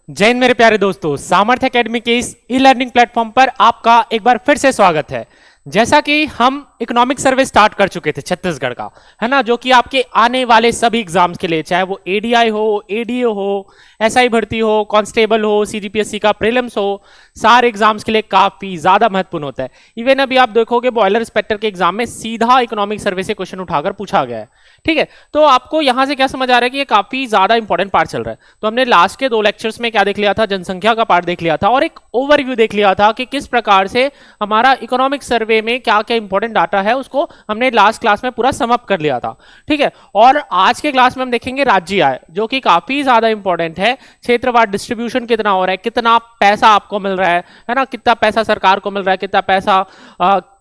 जय हिंद मेरे प्यारे दोस्तों, सामर्थ्य एकेडमी के इस ई लर्निंग प्लेटफॉर्म पर आपका एक बार फिर से स्वागत है। जैसा कि हम इकोनॉमिक सर्वे स्टार्ट कर चुके थे छत्तीसगढ़ का, है ना, जो कि आपके आने वाले सभी एग्जाम्स के लिए, चाहे वो एडीआई हो, एडीओ हो, एसआई भर्ती हो, कांस्टेबल हो, सीजीपीएससी का प्रीलिम्स हो, सारे एग्जाम्स के लिए काफी ज्यादा महत्वपूर्ण होता है। इवन अभी आप देखोगे बॉयलर इंस्पेक्टर के एग्जाम में सीधा इकोनॉमिक सर्वे से क्वेश्चन उठाकर पूछा गया है। ठीक है, तो आपको यहां से क्या समझ आ रहा है कि ये काफी ज्यादा इंपॉर्टेंट पार्ट चल रहा है। तो हमने लास्ट के 2 लेक्चर्स में क्या देख लिया था, जनसंख्या का पार्ट देख लिया था और एक ओवरव्यू देख लिया था कि किस प्रकार से हमारा इकोनॉमिक सर्वे में क्या क्या इंपॉर्टेंट डाटा है, उसको हमने लास्ट क्लास में पूरा सम अप कर लिया था। ठीक है, और आज के क्लास में हम देखेंगे राज्य आय, जो कि काफी ज्यादा इंपॉर्टेंट है। क्षेत्रवार डिस्ट्रीब्यूशन कितना हो रहा है, कितना पैसा आपको मिल रहा है ना, कितना पैसा सरकार को मिल रहा है, कितना पैसा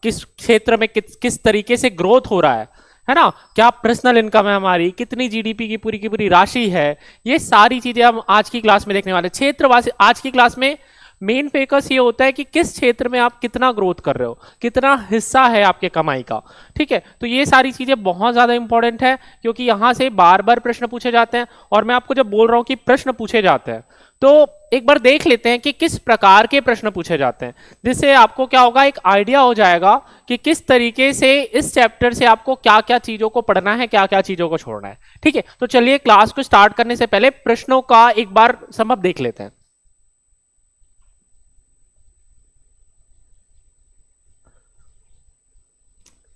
किस क्षेत्र में किस तरीके से ग्रोथ हो रहा है ना, क्या पर्सनल इनकम है हमारी, कितनी जीडीपी की पूरी राशि है। ये सारी चीजें हम आज की क्लास में देखने वाले। क्षेत्रवासी आज की क्लास में मेन फोकस ये होता है कि किस क्षेत्र में आप कितना ग्रोथ कर रहे हो, कितना हिस्सा है आपके कमाई का। ठीक है, तो ये सारी चीजें बहुत ज्यादा इंपॉर्टेंट है, क्योंकि यहां से बार बार प्रश्न पूछे जाते हैं। और मैं आपको जब बोल रहा हूं कि प्रश्न पूछे जाते हैं, तो एक बार देख लेते हैं कि किस प्रकार के प्रश्न पूछे जाते हैं, जिससे आपको क्या होगा, एक आइडिया हो जाएगा कि किस तरीके से इस चैप्टर से आपको क्या क्या चीजों को पढ़ना है, क्या क्या चीजों को छोड़ना है। ठीक है, तो चलिए क्लास को स्टार्ट करने से पहले प्रश्नों का एक बार सम अप देख लेते हैं।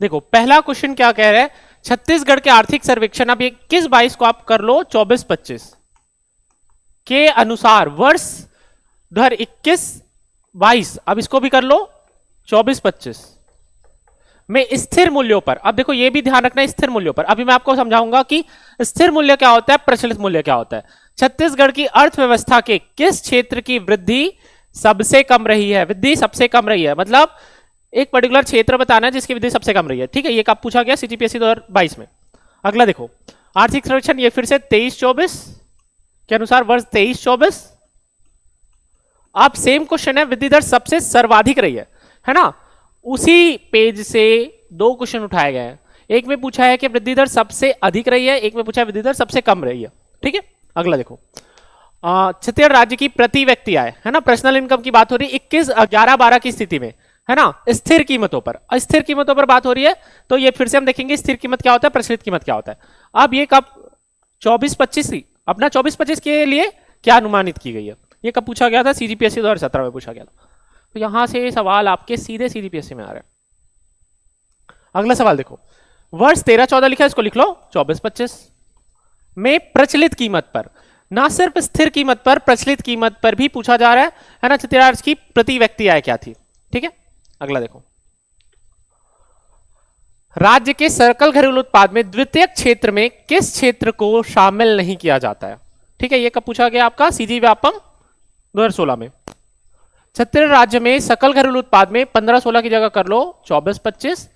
देखो, पहला क्वेश्चन क्या कह रहा है, छत्तीसगढ़ के आर्थिक सर्वेक्षण, अब ये 21-22 को आप कर लो 24-25 के अनुसार वर्ष 2021-22, अब इसको भी कर लो 24-25 में स्थिर मूल्यों पर। अब देखो, ये भी ध्यान रखना है स्थिर मूल्यों पर। अभी मैं आपको समझाऊंगा कि स्थिर मूल्य क्या होता है, प्रचलित मूल्य क्या होता है। छत्तीसगढ़ की अर्थव्यवस्था के किस क्षेत्र की वृद्धि सबसे कम रही है, वृद्धि सबसे कम रही है, मतलब एक पर्टिकुलर क्षेत्र बताना है जिसकी वृद्धि सबसे कम रही है। ठीक है, ये कब पूछा गया, सीजीपीएससी 2022 में। अगला देखो, आर्थिक सर्वेक्षण, ये फिर से 23-24 के अनुसार वर्ष 23-24। अब सेम क्वेश्चन है, वृद्धि दर सबसे सर्वाधिक रही है ना। उसी पेज से 2 क्वेश्चन उठाए गए हैं। एक में पूछा है कि वृद्धि दर सबसे अधिक रही है, एक में पूछा है वृद्धि दर सबसे कम रही है। ठीक है, अगला देखो, छत्तीसगढ़ राज्य की प्रति व्यक्ति आय, है ना, पर्सनल इनकम की बात हो रही है 21-11-12 की स्थिति में, है ना, स्थिर कीमतों पर, अस्थिर कीमतों पर बात हो रही है। तो ये फिर से हम देखेंगे स्थिर कीमत क्या होता है, प्रचलित कीमत क्या होता है। अब ये कब 24-25, अपना 24-25 के लिए क्या अनुमानित की गई है, ये कब पूछा गया था, सीजीपीएससी 2017 में पूछा गया था। तो यहां से सवाल आपके सीधे सीजीपीएससी में आ रहा है। अगला सवाल देखो, वर्ष 13-14 लिखा है, इसको लिख लो 24-25 में प्रचलित कीमत पर, ना सिर्फ स्थिर कीमत पर, प्रचलित कीमत पर भी पूछा जा रहा है ना, छत्तीसगढ़ की प्रति व्यक्ति आय क्या थी। ठीक है, अगला देखो, राज्य के सकल घरेलू उत्पाद में द्वितीयक क्षेत्र में किस क्षेत्र को शामिल नहीं किया जाता है। ठीक है, ये कब पूछा गया आपका, सीजी व्यापम 2016 में। छत्तीसगढ़ राज्य में सकल घरेलू उत्पाद में 15-16 की जगह कर लो 24-25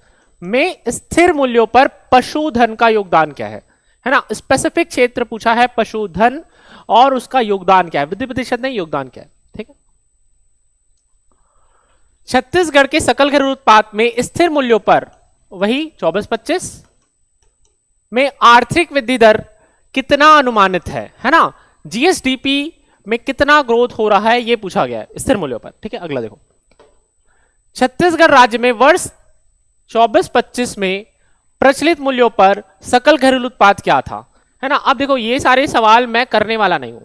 में स्थिर मूल्यों पर पशुधन का योगदान क्या है ना, स्पेसिफिक क्षेत्र पूछा है पशुधन और उसका योगदान क्या है, वृद्धि प्रतिशत नहीं, योगदान क्या है। ठीक है, छत्तीसगढ़ के सकल घरेलू उत्पाद में स्थिर मूल्यों पर वही 24-25 में आर्थिक वृद्धि दर कितना अनुमानित है ना, जीएसडीपी में कितना ग्रोथ हो रहा है, यह पूछा गया है स्थिर मूल्यों पर। ठीक है, अगला देखो, छत्तीसगढ़ राज्य में वर्ष 24-25 में प्रचलित मूल्यों पर सकल घरेलू उत्पाद क्या था, है ना। अब देखो, ये सारे सवाल मैं करने वाला नहीं हूं।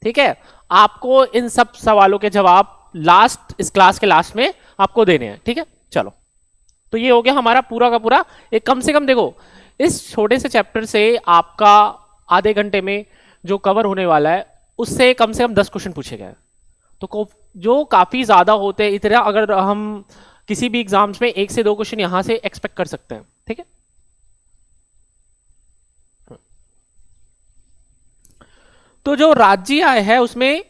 ठीक है, आपको इन सब सवालों के जवाब लास्ट, इस क्लास के लास्ट में आपको देने हैं। ठीक है, चलो, तो ये हो गया हमारा पूरा का पूरा। एक कम से कम देखो, इस छोटे से चैप्टर से आपका आधे घंटे में जो कवर होने वाला है, उससे कम से कम 10 क्वेश्चन पूछे गए, तो जो काफी ज्यादा होते हैं। इतना अगर हम किसी भी एग्जाम्स में 1 से 2 क्वेश्चन यहां से एक्सपेक्ट कर सकते हैं। ठीक है, तो जो राज्य आय है उसमें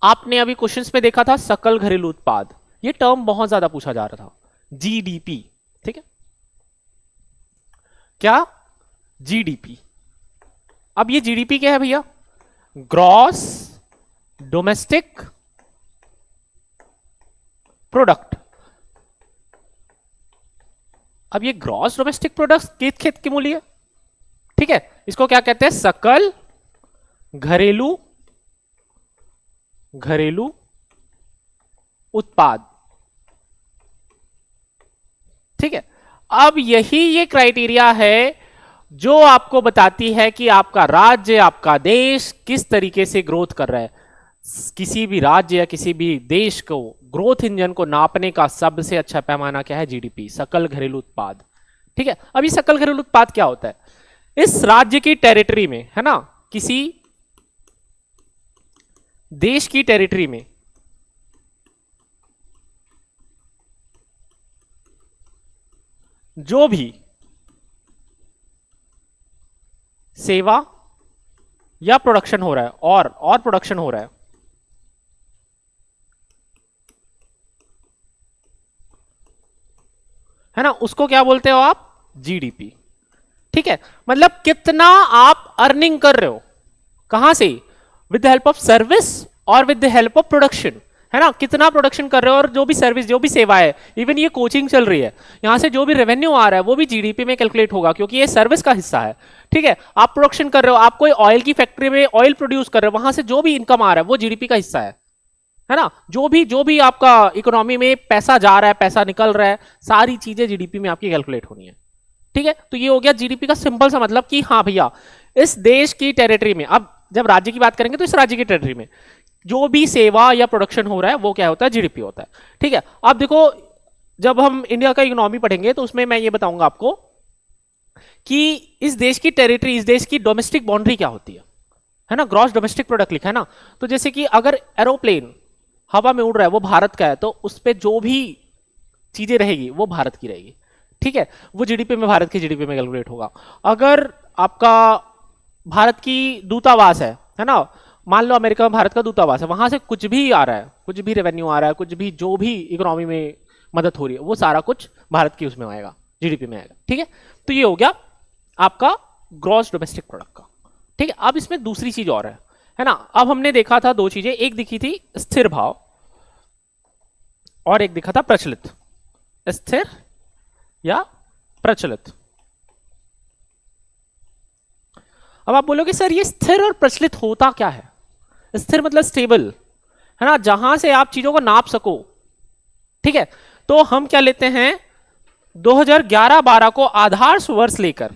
आपने अभी क्वेश्चंस में देखा था सकल घरेलू उत्पाद, ये टर्म बहुत ज्यादा पूछा जा रहा था, जीडीपी। ठीक है, क्या, जीडीपी। अब ये जीडीपी क्या है भैया, ग्रॉस डोमेस्टिक प्रोडक्ट। अब ये ग्रॉस डोमेस्टिक प्रोडक्ट किस खेत की मूल्य है। ठीक है, इसको क्या कहते हैं, सकल घरेलू घरेलू उत्पाद। ठीक है, अब यही ये क्राइटेरिया है जो आपको बताती है कि आपका राज्य, आपका देश किस तरीके से ग्रोथ कर रहा है। किसी भी राज्य या किसी भी देश को ग्रोथ इंजन को नापने का सबसे अच्छा पैमाना क्या है? जीडीपी, सकल घरेलू उत्पाद। ठीक है, अब ये सकल घरेलू उत्पाद क्या होता है? इस राज्य की टेरिटरी में, है ना, किसी देश की टेरिटरी में जो भी सेवा या प्रोडक्शन हो रहा है और प्रोडक्शन हो रहा है ना, उसको क्या बोलते हो आप? जीडीपी। ठीक है, मतलब कितना आप अर्निंग कर रहे हो, कहां से? With the help of service और with the help of production, है ना, कितना प्रोडक्शन कर रहे हो और जो भी सर्विस, जो भी सेवा है, इवन ये कोचिंग चल रही है, यहां से जो भी रेवेन्यू आ रहा है वो भी जीडीपी में कैलकुलेट होगा क्योंकि ये सर्विस का हिस्सा है। ठीक है, आप प्रोडक्शन कर रहे हो, आप कोई ऑयल की फैक्ट्री में ऑयल प्रोड्यूस कर रहे हो, वहां से जो भी इनकम आ रहा है वो जीडीपी का हिस्सा है ना। जो भी आपका इकोनॉमी में पैसा जा रहा है, पैसा निकल रहा है, सारी चीजें जीडीपी में आपकी कैलकुलेट होनी है। ठीक है, तो ये हो गया जीडीपी का सिंपल सा मतलब कि हाँ भैया, इस देश की टेरिटरी में, अब जब राज्य की बात करेंगे तो इस राज्य की टेरिटरी में जो भी सेवा या प्रोडक्शन हो रहा है वो क्या होता है? जीडीपी होता है। ठीक है, अब देखो, जब हम इंडिया का इकोनॉमी पढ़ेंगे तो उसमें मैं ये बताऊंगा आपको कि इस देश की टेरिटरी, इस देश की डोमेस्टिक बाउंड्री क्या होती है ना, ग्रॉस डोमेस्टिक प्रोडक्ट लिखा है ना। तो जैसे कि अगर एरोप्लेन हवा में उड़ रहा है, वो भारत का है, तो उस पर जो भी चीजें रहेगी वो भारत की रहेगी। ठीक है, वो जीडीपी में, भारत की जीडीपी में कैलकुलेट होगा। अगर आपका भारत की दूतावास है ना, मान लो अमेरिका में भारत का दूतावास है, वहां से कुछ भी आ रहा है, कुछ भी रेवेन्यू आ रहा है, कुछ भी जो भी इकोनॉमी में मदद हो रही है, वो सारा कुछ भारत की उसमें आएगा, जीडीपी में आएगा। ठीक है, तो ये हो गया आपका ग्रॉस डोमेस्टिक प्रोडक्ट का। ठीक है, अब इसमें दूसरी चीज और है ना। अब हमने देखा था दो चीजें, एक दिखी थी स्थिर भाव और एक दिखा था प्रचलित। स्थिर या प्रचलित। अब आप बोलोगे सर ये स्थिर और प्रचलित होता क्या है? स्थिर मतलब स्टेबल, है ना, जहां से आप चीजों को नाप सको। ठीक है, तो हम क्या लेते हैं, 2011-12 को आधार वर्ष लेकर,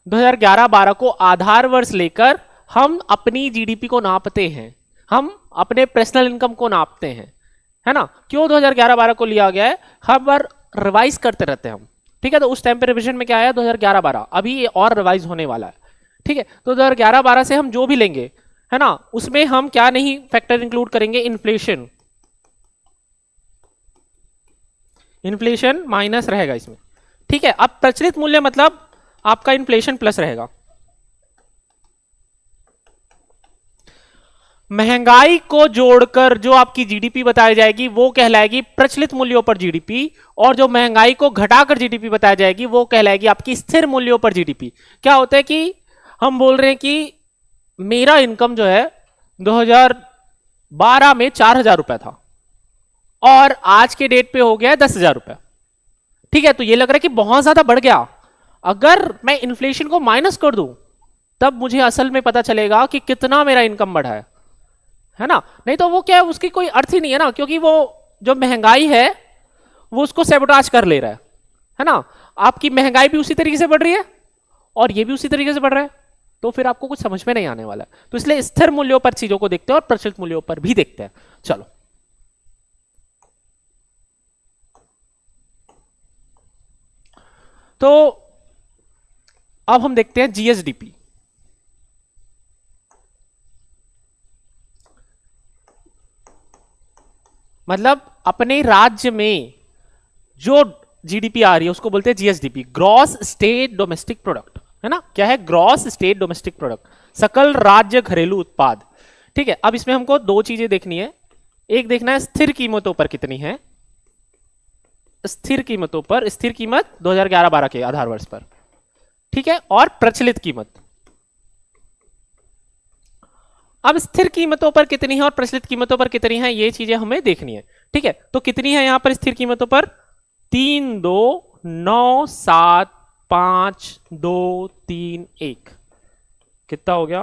2011-12 को आधार वर्ष लेकर हम अपनी जीडीपी को नापते हैं, हम अपने पर्सनल इनकम को नापते हैं, है ना। क्यों 2011-12 को लिया गया है? हर बार रिवाइज करते रहते हैं हम। ठीक है, तो उस टाइम पे रिवीजन में क्या आया? 2011-12, अभी ये और रिवाइज होने वाला है। ठीक है, तो 2011-12 से हम जो भी लेंगे, है ना, उसमें हम क्या नहीं फैक्टर इंक्लूड करेंगे? इन्फ्लेशन। इन्फ्लेशन माइनस रहेगा इसमें। ठीक है, अब प्रचलित मूल्य मतलब आपका इन्फ्लेशन प्लस रहेगा। महंगाई को जोड़कर जो आपकी जीडीपी बताई जाएगी वो कहलाएगी प्रचलित मूल्यों पर जीडीपी, और जो महंगाई को घटाकर जीडीपी बताई जाएगी वो कहलाएगी आपकी स्थिर मूल्यों पर जीडीपी। क्या होता है कि हम बोल रहे हैं कि मेरा इनकम जो है 2012 में 4,000 रुपए था और आज के डेट पे हो गया है 10,000 रुपए। ठीक है, तो ये लग रहा है कि बहुत ज्यादा बढ़ गया। अगर मैं इन्फ्लेशन को माइनस कर दूं तब मुझे असल में पता चलेगा कि कितना मेरा इनकम बढ़ा है ना। नहीं तो वो क्या है, उसकी कोई अर्थ ही नहीं है ना, क्योंकि वो जो महंगाई है वो उसको सैबोटाज कर ले रहा है ना। आपकी महंगाई भी उसी तरीके से बढ़ रही है और ये भी उसी तरीके से बढ़ रहा है, तो फिर आपको कुछ समझ में नहीं आने वाला है। तो इसलिए स्थिर मूल्यों पर चीजों को देखते हैं और प्रचलित मूल्यों पर भी देखते हैं। चलो, तो अब हम देखते हैं जीएसडीपी। मतलब अपने राज्य में जो जीडीपी आ रही है उसको बोलते हैं GSDP, gross state domestic product, है ना। क्या है? ग्रॉस स्टेट डोमेस्टिक प्रोडक्ट, सकल राज्य घरेलू उत्पाद। ठीक है, अब इसमें हमको दो चीजें देखनी है। एक देखना है स्थिर कीमतों पर कितनी है, स्थिर कीमतों पर, स्थिर कीमत 2011-12 के आधार वर्ष पर। ठीक है, और प्रचलित कीमत। अब स्थिर कीमतों पर कितनी है और प्रचलित कीमतों पर कितनी है, ये चीजें हमें देखनी है। ठीक है, तो कितनी है यहां पर स्थिर कीमतों पर? 3, 2, 9, 7, 5, 2, 3, 1। कितना हो गया?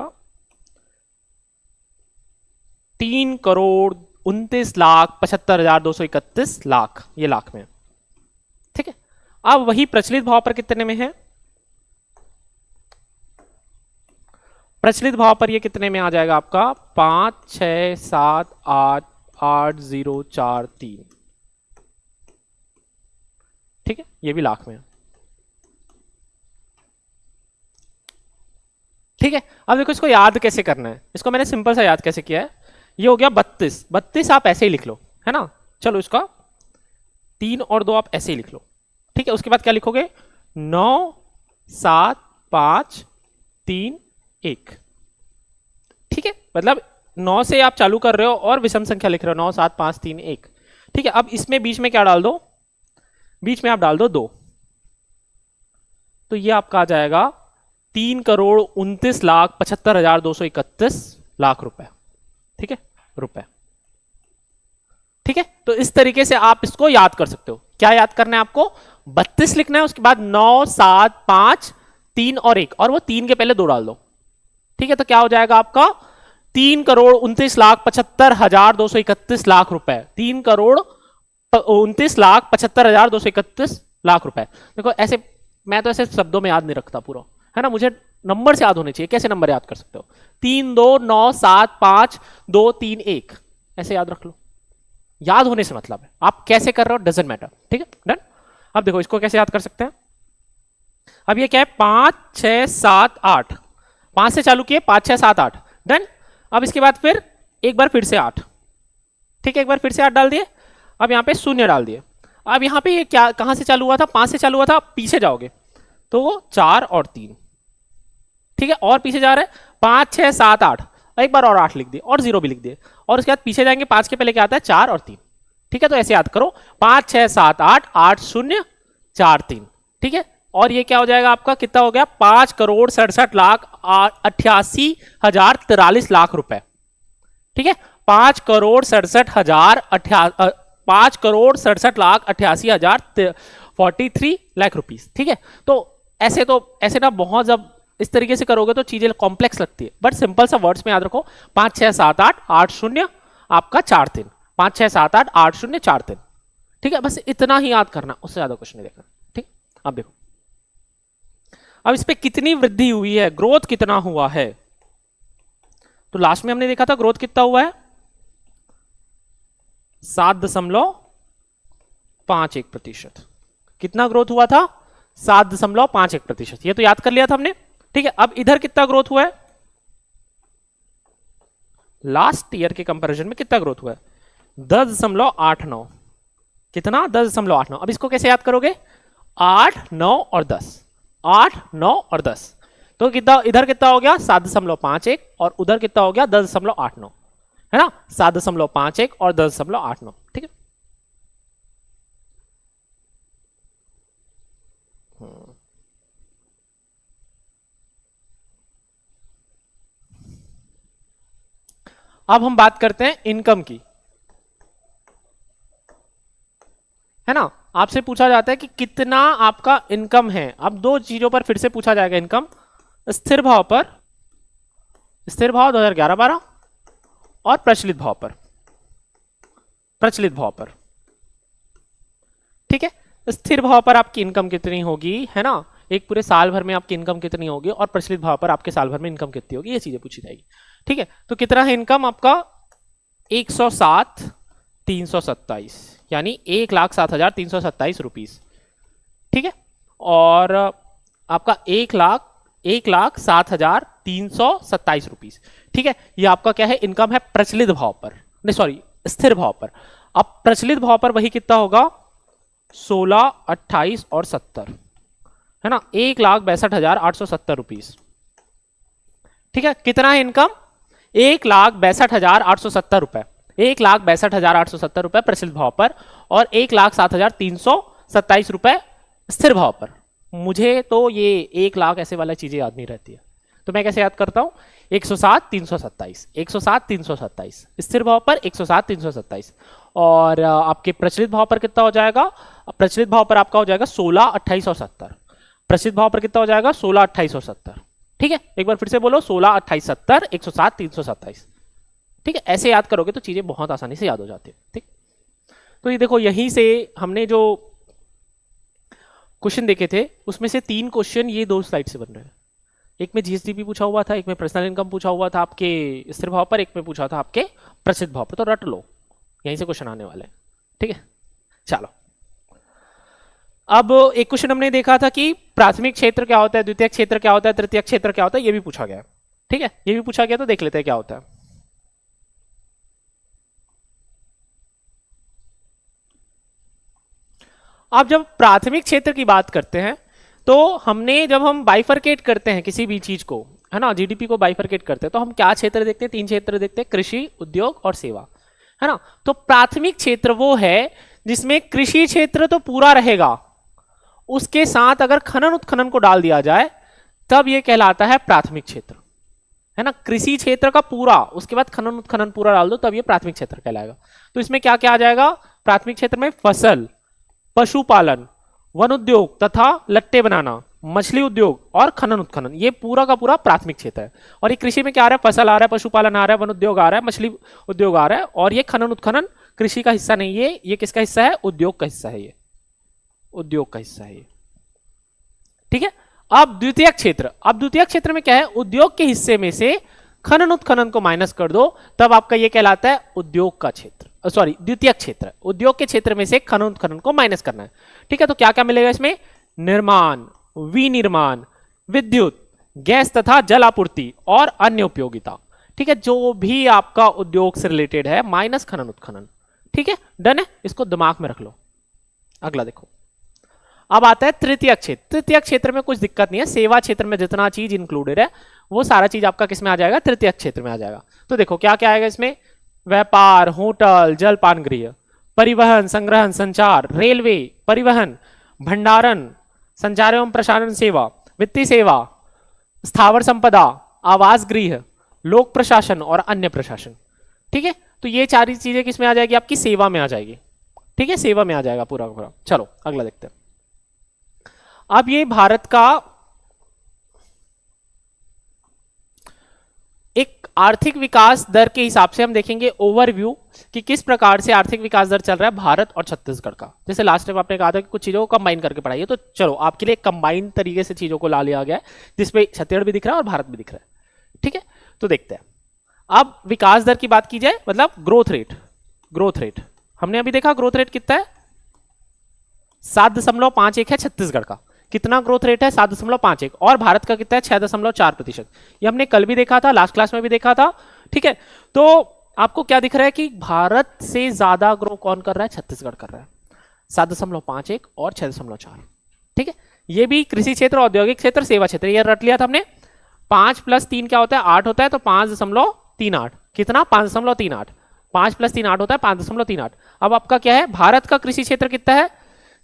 3,29,75,231 ये लाख में। ठीक है, अब वही प्रचलित भाव पर कितने में है? प्रचलित भाव पर ये कितने में आ जाएगा आपका? 5,6,7,8,8,0,4,3। ठीक है, ये भी लाख में है। ठीक है, अब देखो इसको याद कैसे करना है। इसको मैंने सिंपल सा याद कैसे किया है। ये हो गया 32 आप ऐसे ही लिख लो, है ना। चलो इसका 3 और 2 आप ऐसे ही लिख लो। ठीक है, उसके बाद क्या लिखोगे? 9, 7, 5, 3, 1। ठीक है, मतलब 9 से आप चालू कर रहे हो और विषम संख्या लिख रहे हो, 9, 7, 5, 3, 1। ठीक है, अब इसमें बीच में क्या डाल दो? बीच में आप डाल दो 2। तो ये आपका आ जाएगा 3,29,75,231 रुपए। ठीक है, रुपए। ठीक है, तो इस तरीके से आप इसको याद कर सकते हो। क्या याद करना है आपको? 32 लिखना है, उसके बाद 9, 7, 5, 3 और 1, और वो 3 के पहले 2 डाल दो। ठीक है, तो क्या हो जाएगा आपका? 3,29,75,231 रुपए। 3,29,75,231 रुपए। देखो ऐसे, मैं तो ऐसे शब्दों में याद नहीं रखता पूरा, है ना। मुझे नंबर से याद होने चाहिए। कैसे नंबर याद कर सकते हो? 3, 2, 9, 7, 5, 2, 3, 1, ऐसे याद रख लो। याद होने से मतलब है, आप कैसे कर रहे हो डजेंट मैटर। ठीक है, डन। अब देखो इसको कैसे याद कर सकते हैं। अब ये क्या है? 5, 6, 7, 8। 5 से चालू किए, 5, 6, 7, 8, डन। अब इसके बाद फिर एक बार फिर से 8। ठीक है, एक बार फिर से 8 डाल दिए। अब यहां पे 0 डाल दिए। अब यहां पे ये क्या, कहां से चालू हुआ था? 5 से चालू हुआ था। पीछे जाओगे तो 4 और 3। ठीक है, और पीछे जा रहे हैं 5, 6, 7, 8। एक बार और 8 लिख दिए और 0 भी लिख दिए, और उसके बाद पीछे जाएंगे। 5 के पहले क्या आता है? 4 और 3। ठीक है, तो ऐसे याद करो, 5, 6, 7, 8, 8, 0, 4, 3। ठीक है, और ये क्या हो जाएगा आपका? कितना हो गया? 5,67,88,043 रुपए। ठीक है, 5,67,88,043 रुपीज। ठीक है, तो ऐसे ना बहुत, जब इस तरीके से करोगे तो चीजें कॉम्प्लेक्स लगती है, बट सिंपल सा वर्ड्स में याद रखो। 5, 6, 7, 8, 8, 0 आपका 4, 3। 5, 6, 7, 8, 8, 0, 4, 3। ठीक है, बस इतना ही याद करना, उससे ज्यादा कुछ नहीं देखना। ठीक, अब देखो, अब इस पे कितनी वृद्धि हुई है, ग्रोथ कितना हुआ है। तो लास्ट में हमने देखा था ग्रोथ कितना हुआ है? 7.51%। कितना ग्रोथ हुआ था? 7.51%। ये तो याद कर लिया था हमने। ठीक है, अब इधर कितना ग्रोथ हुआ है? लास्ट ईयर के कंपैरिजन में कितना ग्रोथ हुआ है? 10.89। कितना? 10.89। अब इसको कैसे याद करोगे? 8, 9 और 10। 8, 9 और 10। तो कितना, इधर कितना हो गया? 7.51, और उधर कितना हो गया? 10.89, है ना। 7.51 और 10.89। ठीक है, अब हम बात करते हैं इनकम की, है ना। आपसे पूछा जाता है कि कितना आपका इनकम है। अब दो चीजों पर फिर से पूछा जाएगा इनकम। स्थिर भाव पर, स्थिर भाव 2011-12, और प्रचलित भाव पर, प्रचलित भाव पर। ठीक है, स्थिर भाव पर आपकी इनकम कितनी होगी, है ना। एक पूरे साल भर में आपकी इनकम कितनी होगी, और प्रचलित भाव पर आपके साल भर में इनकम कितनी होगी, ये चीजें पूछी जाएगी। ठीक है, तो कितना है इनकम आपका? 107,327, यानी 1,07,327 रुपीज। ठीक है, और आपका 1,07,327 रुपीज। ठीक है, ये आपका क्या है? इनकम है प्रचलित भाव पर, नहीं सॉरी, स्थिर भाव पर। अब प्रचलित भाव पर वही कितना होगा? 16, 28 और 70, है ना। 1,62,870 रुपीज। ठीक है, कितना है इनकम? 1,62,870 रुपए। 1,62,870 रुपए प्रचलित भाव पर, और 1,07,327 रुपए स्थिर भाव पर। मुझे तो ये 1 लाख ऐसे वाला चीजें याद नहीं रहती है, तो मैं कैसे याद करता हूं? 107,327, 107,327 स्थिर भाव पर, 107,327। और आपके प्रचलित भाव पर कितना हो जाएगा? प्रचलित भाव पर आपका हो जाएगा 16, 28 और 70। प्रचलित भाव पर कितना हो जाएगा? 16, 28 और 70। ठीक है, एक बार फिर से बोलो, 16, 28, 70, 107,327। ठीक है, ऐसे याद करोगे तो चीजें बहुत आसानी से याद हो जाती है। ठीक, तो ये देखो यहीं से हमने जो क्वेश्चन देखे थे उसमें से 3 क्वेश्चन ये 2 स्लाइड से बन रहे हैं। एक में जीएसडीपी पूछा हुआ था, एक में पर्सनल इनकम पूछा हुआ था आपके स्थिर भाव पर, एक में पूछा था आपके प्रसिद्ध भाव पर। तो रट लो, यहीं से क्वेश्चन आने वाले हैं। ठीक है, चलो अब एक क्वेश्चन हमने देखा था कि प्राथमिक क्षेत्र क्या होता है, द्वितीयक क्षेत्र क्या होता है, तृतीयक क्षेत्र क्या होता है, ये भी पूछा गया। ठीक है, ये भी पूछा गया, तो देख लेते हैं क्या होता है। अब जब प्राथमिक क्षेत्र की बात करते हैं तो हमने जब हम बाइफरकेट करते हैं किसी भी चीज को, है ना, जीडीपी को बाइफरकेट करते हैं तो हम क्या क्षेत्र देखते हैं? 3 क्षेत्र देखते हैं, कृषि, उद्योग और सेवा, है ना। तो प्राथमिक क्षेत्र वो है जिसमें कृषि क्षेत्र तो पूरा रहेगा, उसके साथ अगर खनन उत्खनन को डाल दिया जाए तब यह कहलाता है प्राथमिक क्षेत्र, है ना। कृषि क्षेत्र का पूरा, उसके बाद खनन उत्खनन पूरा डाल दो तब यह प्राथमिक क्षेत्र कहलाएगा। तो इसमें क्या क्या आ जाएगा प्राथमिक क्षेत्र में? फसल, पशुपालन, वन उद्योग तथा लट्टे बनाना, मछली उद्योग और खनन उत्खनन, ये पूरा का पूरा प्राथमिक क्षेत्र है। और ये कृषि में क्या आ रहा है? फसल आ रहा है, पशुपालन आ रहा है, वन उद्योग आ रहा है, मछली उद्योग आ रहा है, और ये खनन उत्खनन कृषि का हिस्सा नहीं है, ये किसका हिस्सा है? उद्योग का हिस्सा है, ये उद्योग का हिस्सा है ये। ठीक है, अब द्वितीयक क्षेत्र, अब द्वितीयक क्षेत्र में क्या है? उद्योग के हिस्से में से खनन उत्खनन को माइनस कर दो तब आपका ये कहलाता है उद्योग का क्षेत्र, सॉरी द्वितीयक क्षेत्र। उद्योग के क्षेत्र में से खनन उत्खनन को माइनस करना है। ठीक है, तो क्या क्या मिलेगा इसमें? निर्माण, विनिर्माण, विद्युत, गैस तथा जल आपूर्ति और अन्य उपयोगिता। ठीक है, जो भी आपका उद्योग से रिलेटेड है माइनस खनन उत्खनन। ठीक है, डन है, इसको दिमाग में रख लो। अगला देखो, अब आता है तृतीयक क्षेत्र। तृतीयक क्षेत्र में कुछ दिक्कत नहीं है, सेवा क्षेत्र में जितना चीज इंक्लूडेड है वो सारा चीज आपका किस में आ जाएगा? तृतीयक क्षेत्र में आ जाएगा। तो देखो क्या क्या आएगा इसमें? व्यापार, होटल, जलपान गृह, परिवहन, संग्रहण, संचार, रेलवे, परिवहन, भंडारण, संचार एवं प्रसारण सेवा, वित्तीय सेवा, स्थावर संपदा, आवास गृह, लोक प्रशासन और अन्य प्रशासन। ठीक है, तो ये सारी चीजें किसमें आ जाएगी? आपकी सेवा में आ जाएगी। ठीक है, सेवा में आ जाएगा पूरा का पूरा। चलो अगला देखते हैं। अब ये भारत का एक आर्थिक विकास दर के हिसाब से हम देखेंगे ओवरव्यू कि किस प्रकार से आर्थिक विकास दर चल रहा है भारत और छत्तीसगढ़ का। जैसे लास्ट टाइम आपने कहा था कि कुछ चीजों को कंबाइन करके पढ़ाइए, तो चलो आपके लिए कंबाइन तरीके से चीजों को ला लिया गया है जिसमें छत्तीसगढ़ भी दिख रहा है और भारत भी दिख रहा है। ठीक है, तो देखते हैं। अब विकास दर की बात की जाए, मतलब ग्रोथ रेट, ग्रोथ रेट हमने अभी देखा ग्रोथ रेट कितना है? 7.51 है छत्तीसगढ़ का। कितना ग्रोथ रेट है? 7.51। और भारत का कितना है? 6.4%। ये हमने कल भी देखा था, लास्ट क्लास में भी देखा था। ठीक है, तो आपको क्या दिख रहा है कि भारत से ज्यादा ग्रो कौन कर रहा है? छत्तीसगढ़ कर रहा है, 7.51 और 6.4। ठीक है, ये भी कृषि क्षेत्र, औद्योगिक क्षेत्र, सेवा क्षेत्र, ये रट लिया था हमने। 5 + 3 क्या होता है? 8 होता है, तो 5.38। कितना? 5.38। 5 + 3 8 होता है, 5.38। अब आपका क्या है? भारत का कृषि क्षेत्र कितना है?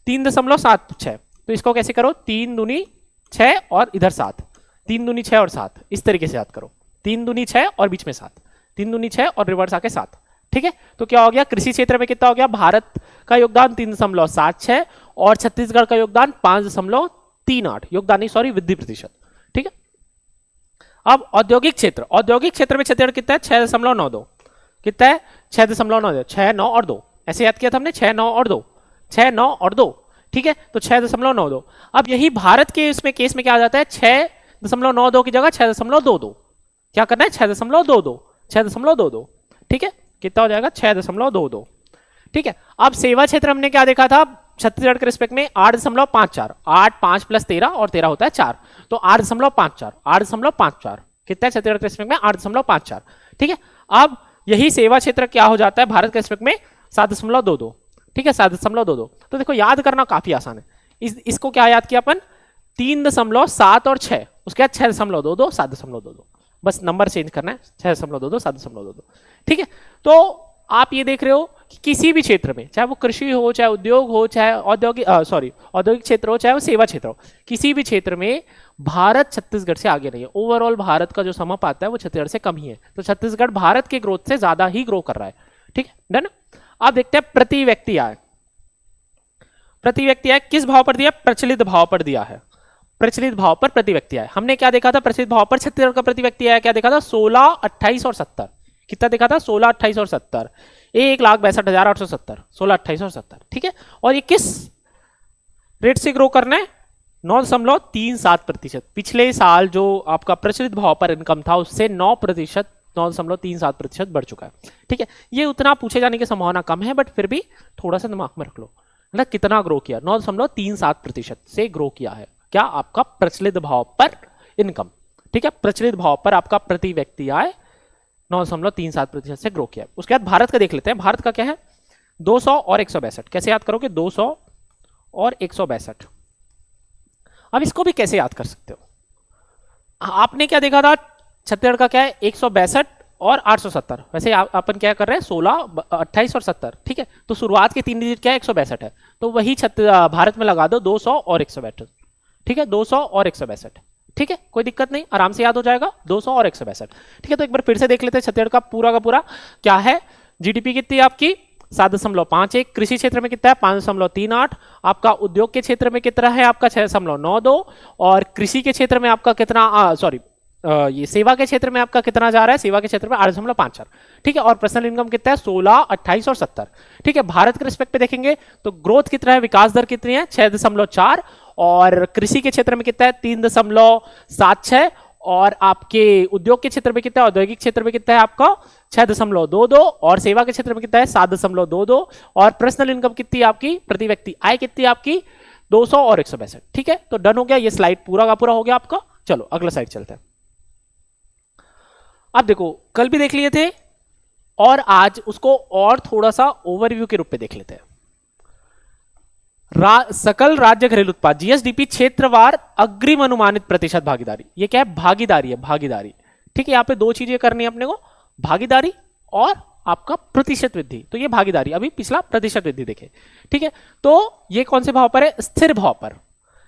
3.76। तो इसको कैसे करो? 3 दूनी 6 और इधर 7, 3 दूनी 6 और 7, इस तरीके से याद करो। 3 दूनी 6 और बीच में 7, 3 दूनी 6 और रिवर्स आके 7। ठीक है, तो क्या हो गया? कृषि क्षेत्र में कितना हो गया? भारत का योगदान 3.76 और छत्तीसगढ़ का योगदान 5.38। योगदान नहीं, सॉरी, वृद्धि प्रतिशत। ठीक है, अब औद्योगिक क्षेत्र, औद्योगिक क्षेत्र में छत्तीसगढ़ कितना है? 6.92। कितना है? 6.92। 6, 9 और 2, ऐसे याद किया था हमने, 6, 9 और 2, 6, 9 और 2। ठीक है, तो 6.92। अब यही भारत के इसमें केस में क्या आ जाता है? 6.92 की जगह 6.22। क्या करना है? 6.22, 6.22। ठीक है, कितना हो जाएगा? 6.22। ठीक है, अब सेवा क्षेत्र हमने क्या देखा था छत्तीसगढ़ के रिस्पेक्ट में? 8.54। 8, 5 + 13 और 13 होता है 4, तो 8.54, 8.54। कितना है छत्तीसगढ़ के रिस्पेक्ट में? 8.54। ठीक है, अब यही सेवा क्षेत्र क्या हो जाता है भारत के रिस्पेक्ट में? 7.22। ठीक है, 7.22। तो देखो याद करना काफी आसान है। इसको क्या याद किया अपन? 3.7 और 6, उसके बाद 6.22, 7.22, बस नंबर चेंज करना है, 6.22, 7.22। ठीक है, तो आप ये देख रहे हो कि किसी भी क्षेत्र में, चाहे वो कृषि हो, चाहे उद्योग हो, चाहे औद्योगिक क्षेत्र हो, चाहे वो सेवा क्षेत्र हो, किसी भी क्षेत्र में भारत छत्तीसगढ़ से आगे नहीं है। ओवरऑल भारत का जो समापात है वो छत्तीसगढ़ से कम ही है, तो छत्तीसगढ़ भारत के ग्रोथ से ज्यादा ही ग्रो कर रहा है। ठीक है, डन। अब देखते हैं प्रति व्यक्ति आय। प्रति व्यक्ति आय किस भाव पर दिया? प्रचलित भाव पर दिया है। प्रचलित भाव पर प्रति व्यक्ति आय हमने क्या देखा था? प्रचलित भाव पर छत्तीसगढ़ का प्रति व्यक्ति आय क्या देखा था? 16, 28 और 70। कितना देखा था 16, 28 और 70, 1,62,870, 16, 28 और 70, ठीक है। और ये किस रेट से ग्रो करना है? 9.37%। पिछले साल जो आपका प्रचलित भाव पर इनकम था उससे 9%, 9.37% बढ़ चुका है, ठीक है। ये उतना पूछे जाने की संभावना कम है, बट फिर भी थोड़ा सा दिमाग में रख लो, है ना। कितना ग्रो किया? 9.37% से ग्रो किया है क्या? आपका प्रचलित भाव पर इनकम, ठीक है। प्रचलित भाव पर आपका प्रति व्यक्ति आय 9.37% से ग्रो किया। उसके बाद भारत का देख लेते हैं। भारत का क्या है? 200 और 162। कैसे याद करोगे? 200 और 162। अब इसको भी कैसे याद कर सकते हो? आपने क्या देखा था? छत्तीसगढ़ का क्या है? 162 और 870। वैसे अपन क्या कर रहे हैं? 16, 28 और 70, ठीक है। तो शुरुआत के 3 डिजिट क्या है? 162 है, तो वही भारत में लगा दो 200 और 162, ठीक है। 200 और 162, ठीक है, कोई दिक्कत नहीं, आराम से याद हो जाएगा। 200 और 162, ठीक है। तो एक बार फिर से देख लेते हैं छत्तीसगढ़ का पूरा क्या है। जीडीपी कितनी है आपकी? 7.51। कृषि क्षेत्र में कितना है? 5.38। आपका उद्योग के क्षेत्र में कितना है? आपका 6.92। और कृषि के क्षेत्र में आपका कितना, ये सेवा के क्षेत्र में आपका कितना जा रहा है? सेवा के क्षेत्र में 8.54, ठीक है। और पर्सनल इनकम कितना है? 16, 28 और 70, ठीक है। भारत के रिस्पेक्ट पे देखेंगे तो ग्रोथ कितना है? विकास दर कितनी है? 6.4। और कृषि के क्षेत्र में कितना है? 3.76। और आपके उद्योग के क्षेत्र में कितना है? औद्योगिक क्षेत्र में कितना है आपका? 6.22। और सेवा के क्षेत्र में कितना है? 7.22। और पर्सनल इनकम कितनी है आपकी? प्रति व्यक्ति आय कितनी है आपकी? 200 और 162, ठीक है। तो डन हो गया, ये स्लाइड पूरा का पूरा हो गया आपका। चलो अगला स्लाइड चलते हैं। अब देखो, कल भी देख लिए थे और आज उसको और थोड़ा सा ओवरव्यू के रूप में देख लेते हैं। सकल राज्य घरेलू उत्पाद जीएसडीपी क्षेत्रवार अग्रिम अनुमानित प्रतिशत भागीदारी। ये क्या है? भागीदारी है, भागीदारी, ठीक है। यहां पे दो चीजें करनी है अपने को, भागीदारी और आपका प्रतिशत वृद्धि। तो ये भागीदारी, अभी पिछला प्रतिशत वृद्धि देखे, ठीक है। तो ये कौन से भाव पर है? स्थिर भाव पर।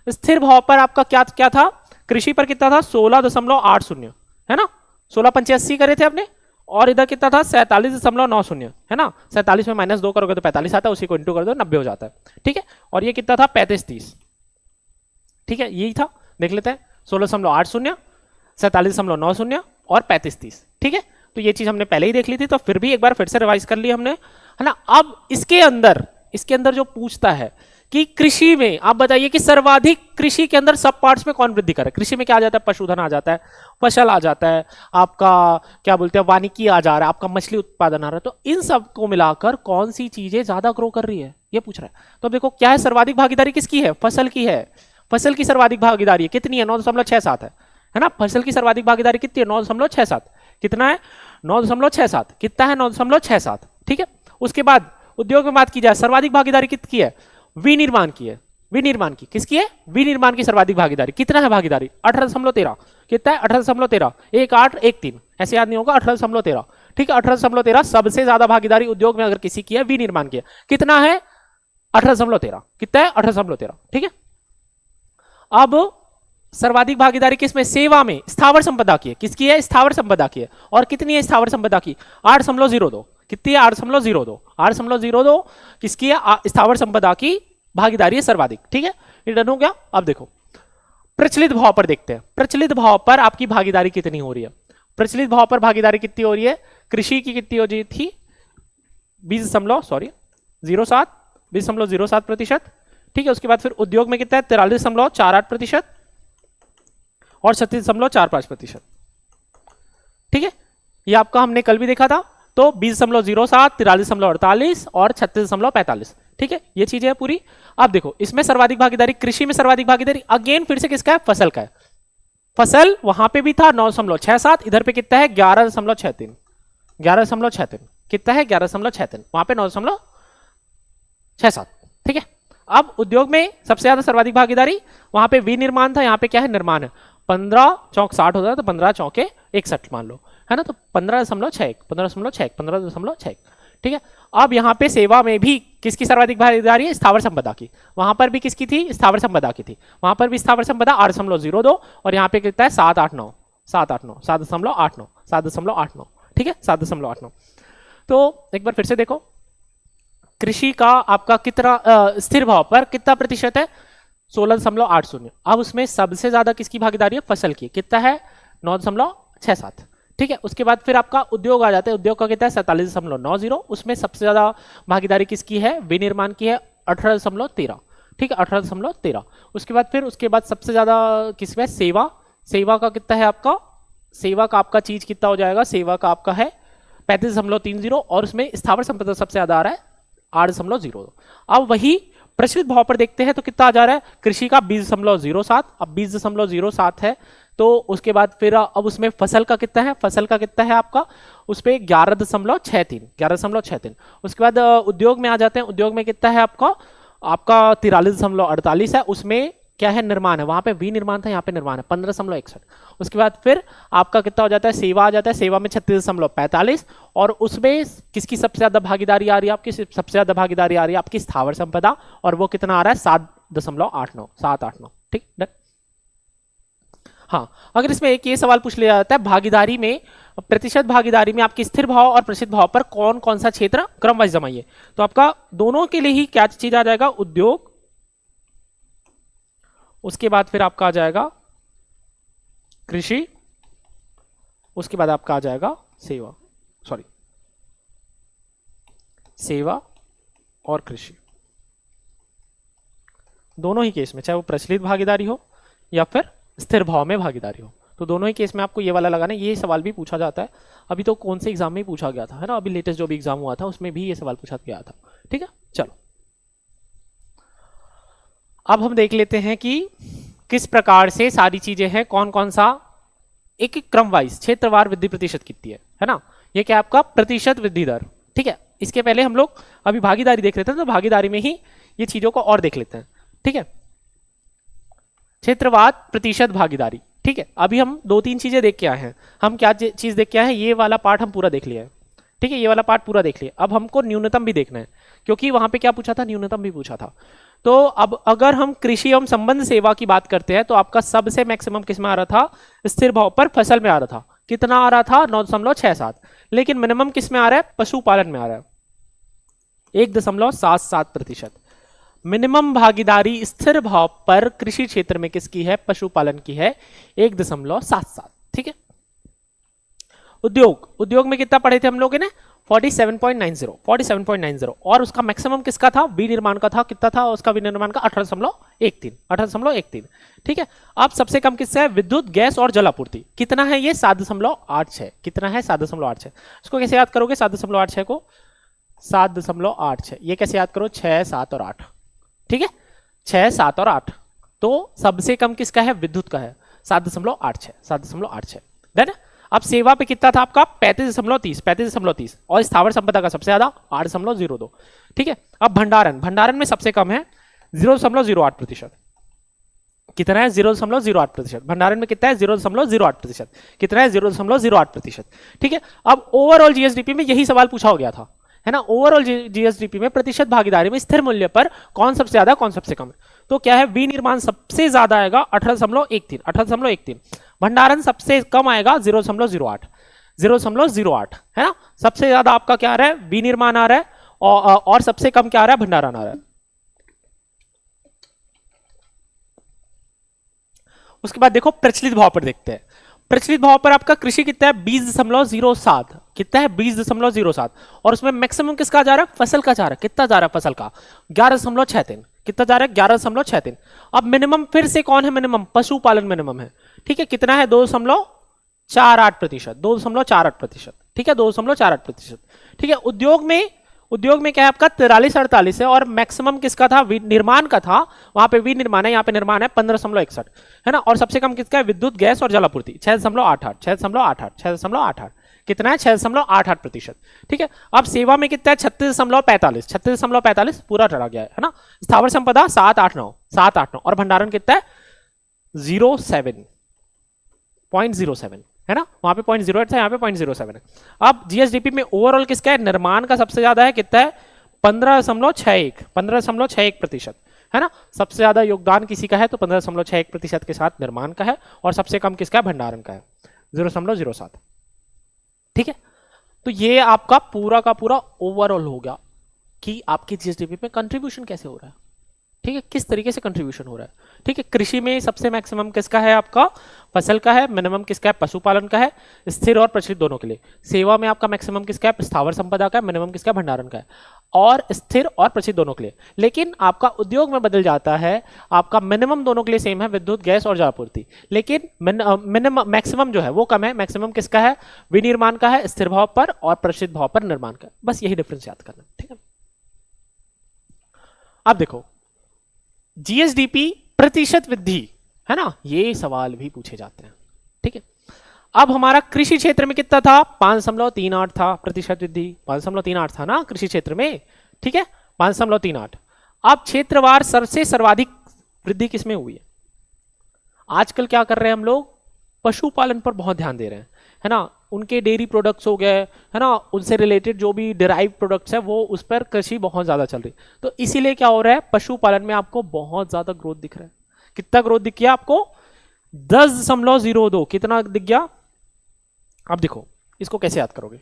स्थिर भाव पर आपका क्या था? कृषि पर कितना था? 16.80, है ना। 16.85 करे थे आपने। और इधर कितना था? 47.90, है ना। 47 में -2 करोगे तो 45 आता है, उसी को इंटू कर दो 90 हो जाता है, ठीक है। और ये कितना था? 35-30, ठीक है। यही था, देख लेते हैं। 16.80, 47.90 और 35-30, ठीक है। तो ये चीज हमने पहले ही देख ली थी, तो फिर भी एक बार फिर से रिवाइज कर ली हमने, है ना। अब इसके अंदर जो पूछता है कि कृषि में आप बताइए कि सर्वाधिक कृषि के अंदर सब पार्ट्स में कौन वृद्धि करे? कृषि में क्या आ जाता है? पशुधन आ जाता है, फसल आ जाता है, आपका क्या बोलते हैं, वानिकी आ जा रहा है, आपका मछली उत्पादन आ रहा है। तो इन सब को मिलाकर कौन सी चीजें ज्यादा ग्रो कर रही है, ये पूछ रहा है। तो देखो क्या है, सर्वाधिक भागीदारी किसकी है? फसल की है। फसल की सर्वाधिक भागीदारी कितनी है? 9.67 है ना। फसल की सर्वाधिक भागीदारी कितनी है? 9.67। कितना है? 9.67। कितना है? 9.67, ठीक है। उसके बाद उद्योग में बात की जाए, सर्वाधिक भागीदारी कितनी है? विनिर्माण की है। विनिर्माण की किसकी है? विनिर्माण की सर्वाधिक भागीदारी। कितना है भागीदारी? 18.13। कितना है? 18.13। 1813 ऐसे याद नहीं होगा, 18.13, ठीक है। 18.13 सबसे ज्यादा भागीदारी उद्योग में अगर किसी की है, विनिर्माण की है। कितना है? 18.13। कितना है? 18.13, ठीक है। अब सर्वाधिक भागीदारी किसमें? सेवा में, स्थावर संपदा की है। किसकी है? स्थावर संपदा की है। और कितनी है स्थावर संपदा की? 8.02। कितनी है? 8.02। 8.02 किसकी है? स्थावर संपदा की भागीदारी है सर्वाधिक, ठीक है। ये डन हो गया। अब देखो प्रचलित भाव पर देखते हैं। प्रचलित भाव पर आपकी भागीदारी कितनी हो रही है? प्रचलित भाव पर भागीदारी कितनी हो रही है? कृषि की कितनी हो रही थी? 20.07%, ठीक है। उसके बाद फिर उद्योग में कितना है? 43.48% और 36.45%, ठीक है। ये आपका हमने कल भी देखा था। तो 20.07, 43.48 और 36.45, ठीक है। ये चीजें है पूरी। अब देखो इसमें सर्वाधिक भागीदारी, कृषि में सर्वाधिक भागीदारी अगेन फिर से किसका है? फसल का है। फसल वहां पे भी था 9.67, इधर पे कितना है? 11.63। 11.63 कितना है? 11.63, वहां पे 9.67, ठीक है। अब उद्योग में सबसे ज्यादा सर्वाधिक भागीदारी वहां पे विनिर्माण था, यहाँ पे क्या है? निर्माण है। 15 चौक 60 होता है, तो 15 चौके 61 मान लो, है ना। तो 15.61, ठीक है। अब यहाँ पे सेवा में भी किसकी सर्वाधिक भागीदारी है? स्थावर संपदा की। वहां पर भी किसकी थी? स्थावर संपदा की थी। वहां पर भी स्थावर संपदा 8.02 और यहाँ पे कितना है? 7.89, ठीक है। 7.89। तो एक बार फिर से देखो, कृषि का आपका कितना स्थिर भाव पर कितना प्रतिशत है? 16.80। अब उसमें सबसे ज्यादा किसकी भागीदारी है? फसल की। कितना है? 9.67, ठीक है। उसके बाद फिर आपका उद्योग आ जाता है, उद्योग का कितना है 47.90, उसमें सबसे ज्यादा भागीदारी किसकी है, विनिर्माण की है 18.13, ठीक है 18.13। उसके बाद सबसे ज्यादा किसमें, सेवा, सेवा का कितना है आपका, सेवा का आपका चीज कितना हो जाएगा, सेवा का आपका है 35.30 और उसमें स्थावर संपदा सबसे ज्यादा आ रहा है 8.02। अब वही प्रचलित भाव पर देखते हैं तो कितना आ जा रहा है, कृषि का 20.07, अब 20.07 है तो उसके बाद फिर अब उसमें फसल का कितना है, फसल का कितना है आपका उस पर 11.63। उसके बाद उद्योग में आ जाते हैं, उद्योग में कितना है आपका 43.48 है, उसमें क्या है, निर्माण है, वहां पे विनिर्माण था, यहाँ पे निर्माण है 15.61। उसके बाद फिर आपका कितना हो जाता है, सेवा आ जाता है, सेवा में 36.45 और उसमें किसकी सबसे ज्यादा भागीदारी आ रही है आपकी, सबसे ज्यादा भागीदारी आ रही है आपकी स्थावर संपदा और वो कितना आ रहा है 7.89। ठीक है। हाँ, अगर इसमें एक ये सवाल पूछ लिया जाता है भागीदारी में, प्रतिशत भागीदारी में आपकी स्थिर भाव और प्रसिद्ध भाव पर कौन कौन सा क्षेत्र क्रमवाइज जमाइए, तो आपका दोनों के लिए ही क्या चीज आ जाएगा, उद्योग, उसके बाद फिर आपका आ जाएगा कृषि, उसके बाद आपका आ जाएगा सेवा और कृषि। दोनों ही केस में चाहे वो प्रचलित भागीदारी हो या फिर स्थिर भाव में भागीदारी हो, तो दोनों ही केस में आपको ये वाला लगाना है। ये सवाल भी पूछा जाता है, अभी तो कौन से एग्जाम में पूछा गया था, है ना, अभी लेटेस्ट जो भी एग्जाम हुआ था उसमें भी ये सवाल पूछा गया था। ठीक है, चलो अब हम देख लेते हैं कि किस प्रकार से सारी चीजें हैं, कौन कौन सा एक एक क्रम वाइज क्षेत्रवार वृद्धि प्रतिशत कितनी है ना, ये क्या आपका प्रतिशत वृद्धि दर। ठीक है, इसके पहले हम लोग अभी भागीदारी देख लेते हैं, तो भागीदारी में ही ये चीजों को और देख लेते हैं। ठीक है, क्षेत्रवाद प्रतिशत भागीदारी। ठीक है, अभी हम 2-3 चीजें देख के आए हैं, हम क्या चीज देख के आए हैं, ये वाला पार्ट हम पूरा देख लिया है। ठीक है, ये वाला पार्ट पूरा देख लिया, अब हमको न्यूनतम भी देखना है, क्योंकि वहां पे क्या पूछा था, न्यूनतम भी पूछा था। तो अब अगर हम कृषि एवं संबंध सेवा की बात करते हैं तो आपका सबसे मैक्सिमम किस में आ रहा था, स्थिर भाव पर फसल में आ रहा था, कितना आ रहा था 9.67, लेकिन मिनिमम किस में आ रहा है, पशुपालन में आ रहा है 1.77%। मिनिमम भागीदारी स्थिर भाव पर कृषि क्षेत्र में किसकी है, पशुपालन की है 1.77। ठीक है, उद्योग में कितना पढ़े थे हम लोगों ने 47.90 और उसका मैक्सिमम किसका था, विनिर्माण का था, कितना था उसका विनिर्माण का 18.13। ठीक है, अब सबसे कम किससे है, विद्युत, गैस और जल आपूर्ति, कितना है ये 7.86, कितना है 7.86। इसको कैसे याद करोगे 7.86 को, 7.86 ये कैसे याद करो, 6, 7 और 8। ठीक है, 6, 7 और 8, तो सबसे कम किसका है, विद्युत का है 7.86। डन। अब सेवा पे कितना था आपका 35.30 और स्थावर संपदा का सबसे ज्यादा 8.02। ठीक है, अब भंडारण में सबसे कम है 0.08%, कितना है 0.08%, भंडारण में कितना है 0.08%, कितना है 0.08%। ठीक है, अब ओवरऑल जीएसडीपी में यही सवाल पूछा हो गया था, है ना, ओवरऑल जीएसडीपी में प्रतिशत भागीदारी में स्थिर मूल्य पर कौन सबसे ज्यादा कौन सबसे कम है, तो क्या है, विनिर्माण सबसे ज्यादा आएगा 18.13, भंडारण सबसे कम आएगा 0.08, है ना, सबसे ज्यादा आपका क्या आ रहा है, विनिर्माण आ रहा है और सबसे कम क्या आ रहा है, भंडारण आ रहा है। उसके बाद देखो प्रचलित भाव पर देखते हैं, प्रचलित भाव पर आपका कृषि कितना है 20.07, कितना है 20.07 और उसमें मैक्सिमम किसका जा रहा है, फसल का जा रहा है, कितना जा रहा है फसल का 11.63, कितना जा रहा है 11.63। अब मिनिमम फिर से कौन है, मिनिमम पशुपालन मिनिमम है। ठीक है, कितना है 2.48%। ठीक है, 2.48%। ठीक है, उद्योग में क्या है आपका 43-48 है और मैक्सिमम किसका था, निर्माण का था, वहां पे विनिर्माण है, यहाँ पे निर्माण है 15.61, है ना, और सबसे कम किसका है, विद्युत, गैस और जलापूर्ति 6.88, कितना है 6.88%। ठीक है, अब सेवा में कितना है 36.45 पूरा चढ़ा गया है ना, स्थावर संपदा 789 और भंडारण कितना है 0.07 है ना, वहां पे 0.08 था, यहाँ पे 0.07 है। अब जीएसडीपी में ओवरऑल किसका है, निर्माण का सबसे ज्यादा है, कितना है 15.61%, है ना, सबसे ज्यादा योगदान किसी का है तो 15.61% के साथ निर्माण का है और सबसे कम किसका है, भंडारण का है 0.07। ठीक है, तो ये आपका पूरा का पूरा ओवरऑल हो गया कि आपके जीएसडीपी में कंट्रीब्यूशन कैसे हो रहा है। ठीक है, किस तरीके से कंट्रीब्यूशन हो रहा है। ठीक है, कृषि में सबसे मैक्सिमम किसका है, आपका फसल का है, मिनिमम किसका है, पशुपालन का है, स्थिर और प्रचलित दोनों के लिए। सेवा में आपका मैक्सिमम किसका है, स्थावर संपदा का है, मिनिमम किसका, भंडारण का है, और स्थिर और प्रचलित दोनों के लिए। लेकिन आपका उद्योग में बदल जाता है, आपका मिनिमम दोनों के लिए सेम है, विद्युत, गैस और जलापूर्ति, लेकिन मिनिमम मैक्सिमम जो है वो कम है। मैक्सिमम किसका है, विनिर्माण का है, स्थिर भाव पर और प्रचलित भाव पर निर्माण का। बस यही डिफरेंस याद करना, ठीक है। अब देखो जीएसडीपी प्रतिशत वृद्धि, है ना, ये सवाल भी पूछे जाते हैं। ठीक है, अब हमारा कृषि क्षेत्र में कितना था, 5.38 था प्रतिशत वृद्धि, 5.38 था ना कृषि क्षेत्र में। ठीक है, 5.38। अब क्षेत्रवार सबसे सर्वाधिक वृद्धि किसमें हुई है। आजकल क्या कर रहे हैं हम लोग, पशुपालन पर बहुत ध्यान दे रहे हैं, है ना, उनके डेयरी प्रोडक्ट्स हो गए, है ना, उनसे रिलेटेड जो भी डिराइव प्रोडक्ट्स है वो उस पर कृषि बहुत ज्यादा चल रही। तो इसीलिए क्या हो रहा है, पशुपालन में आपको बहुत ज्यादा ग्रोथ दिख रहा है। कितना ग्रोथ दिख गया आपको, 10.02। कितना दिख गया। अब देखो इसको कैसे याद करोगे,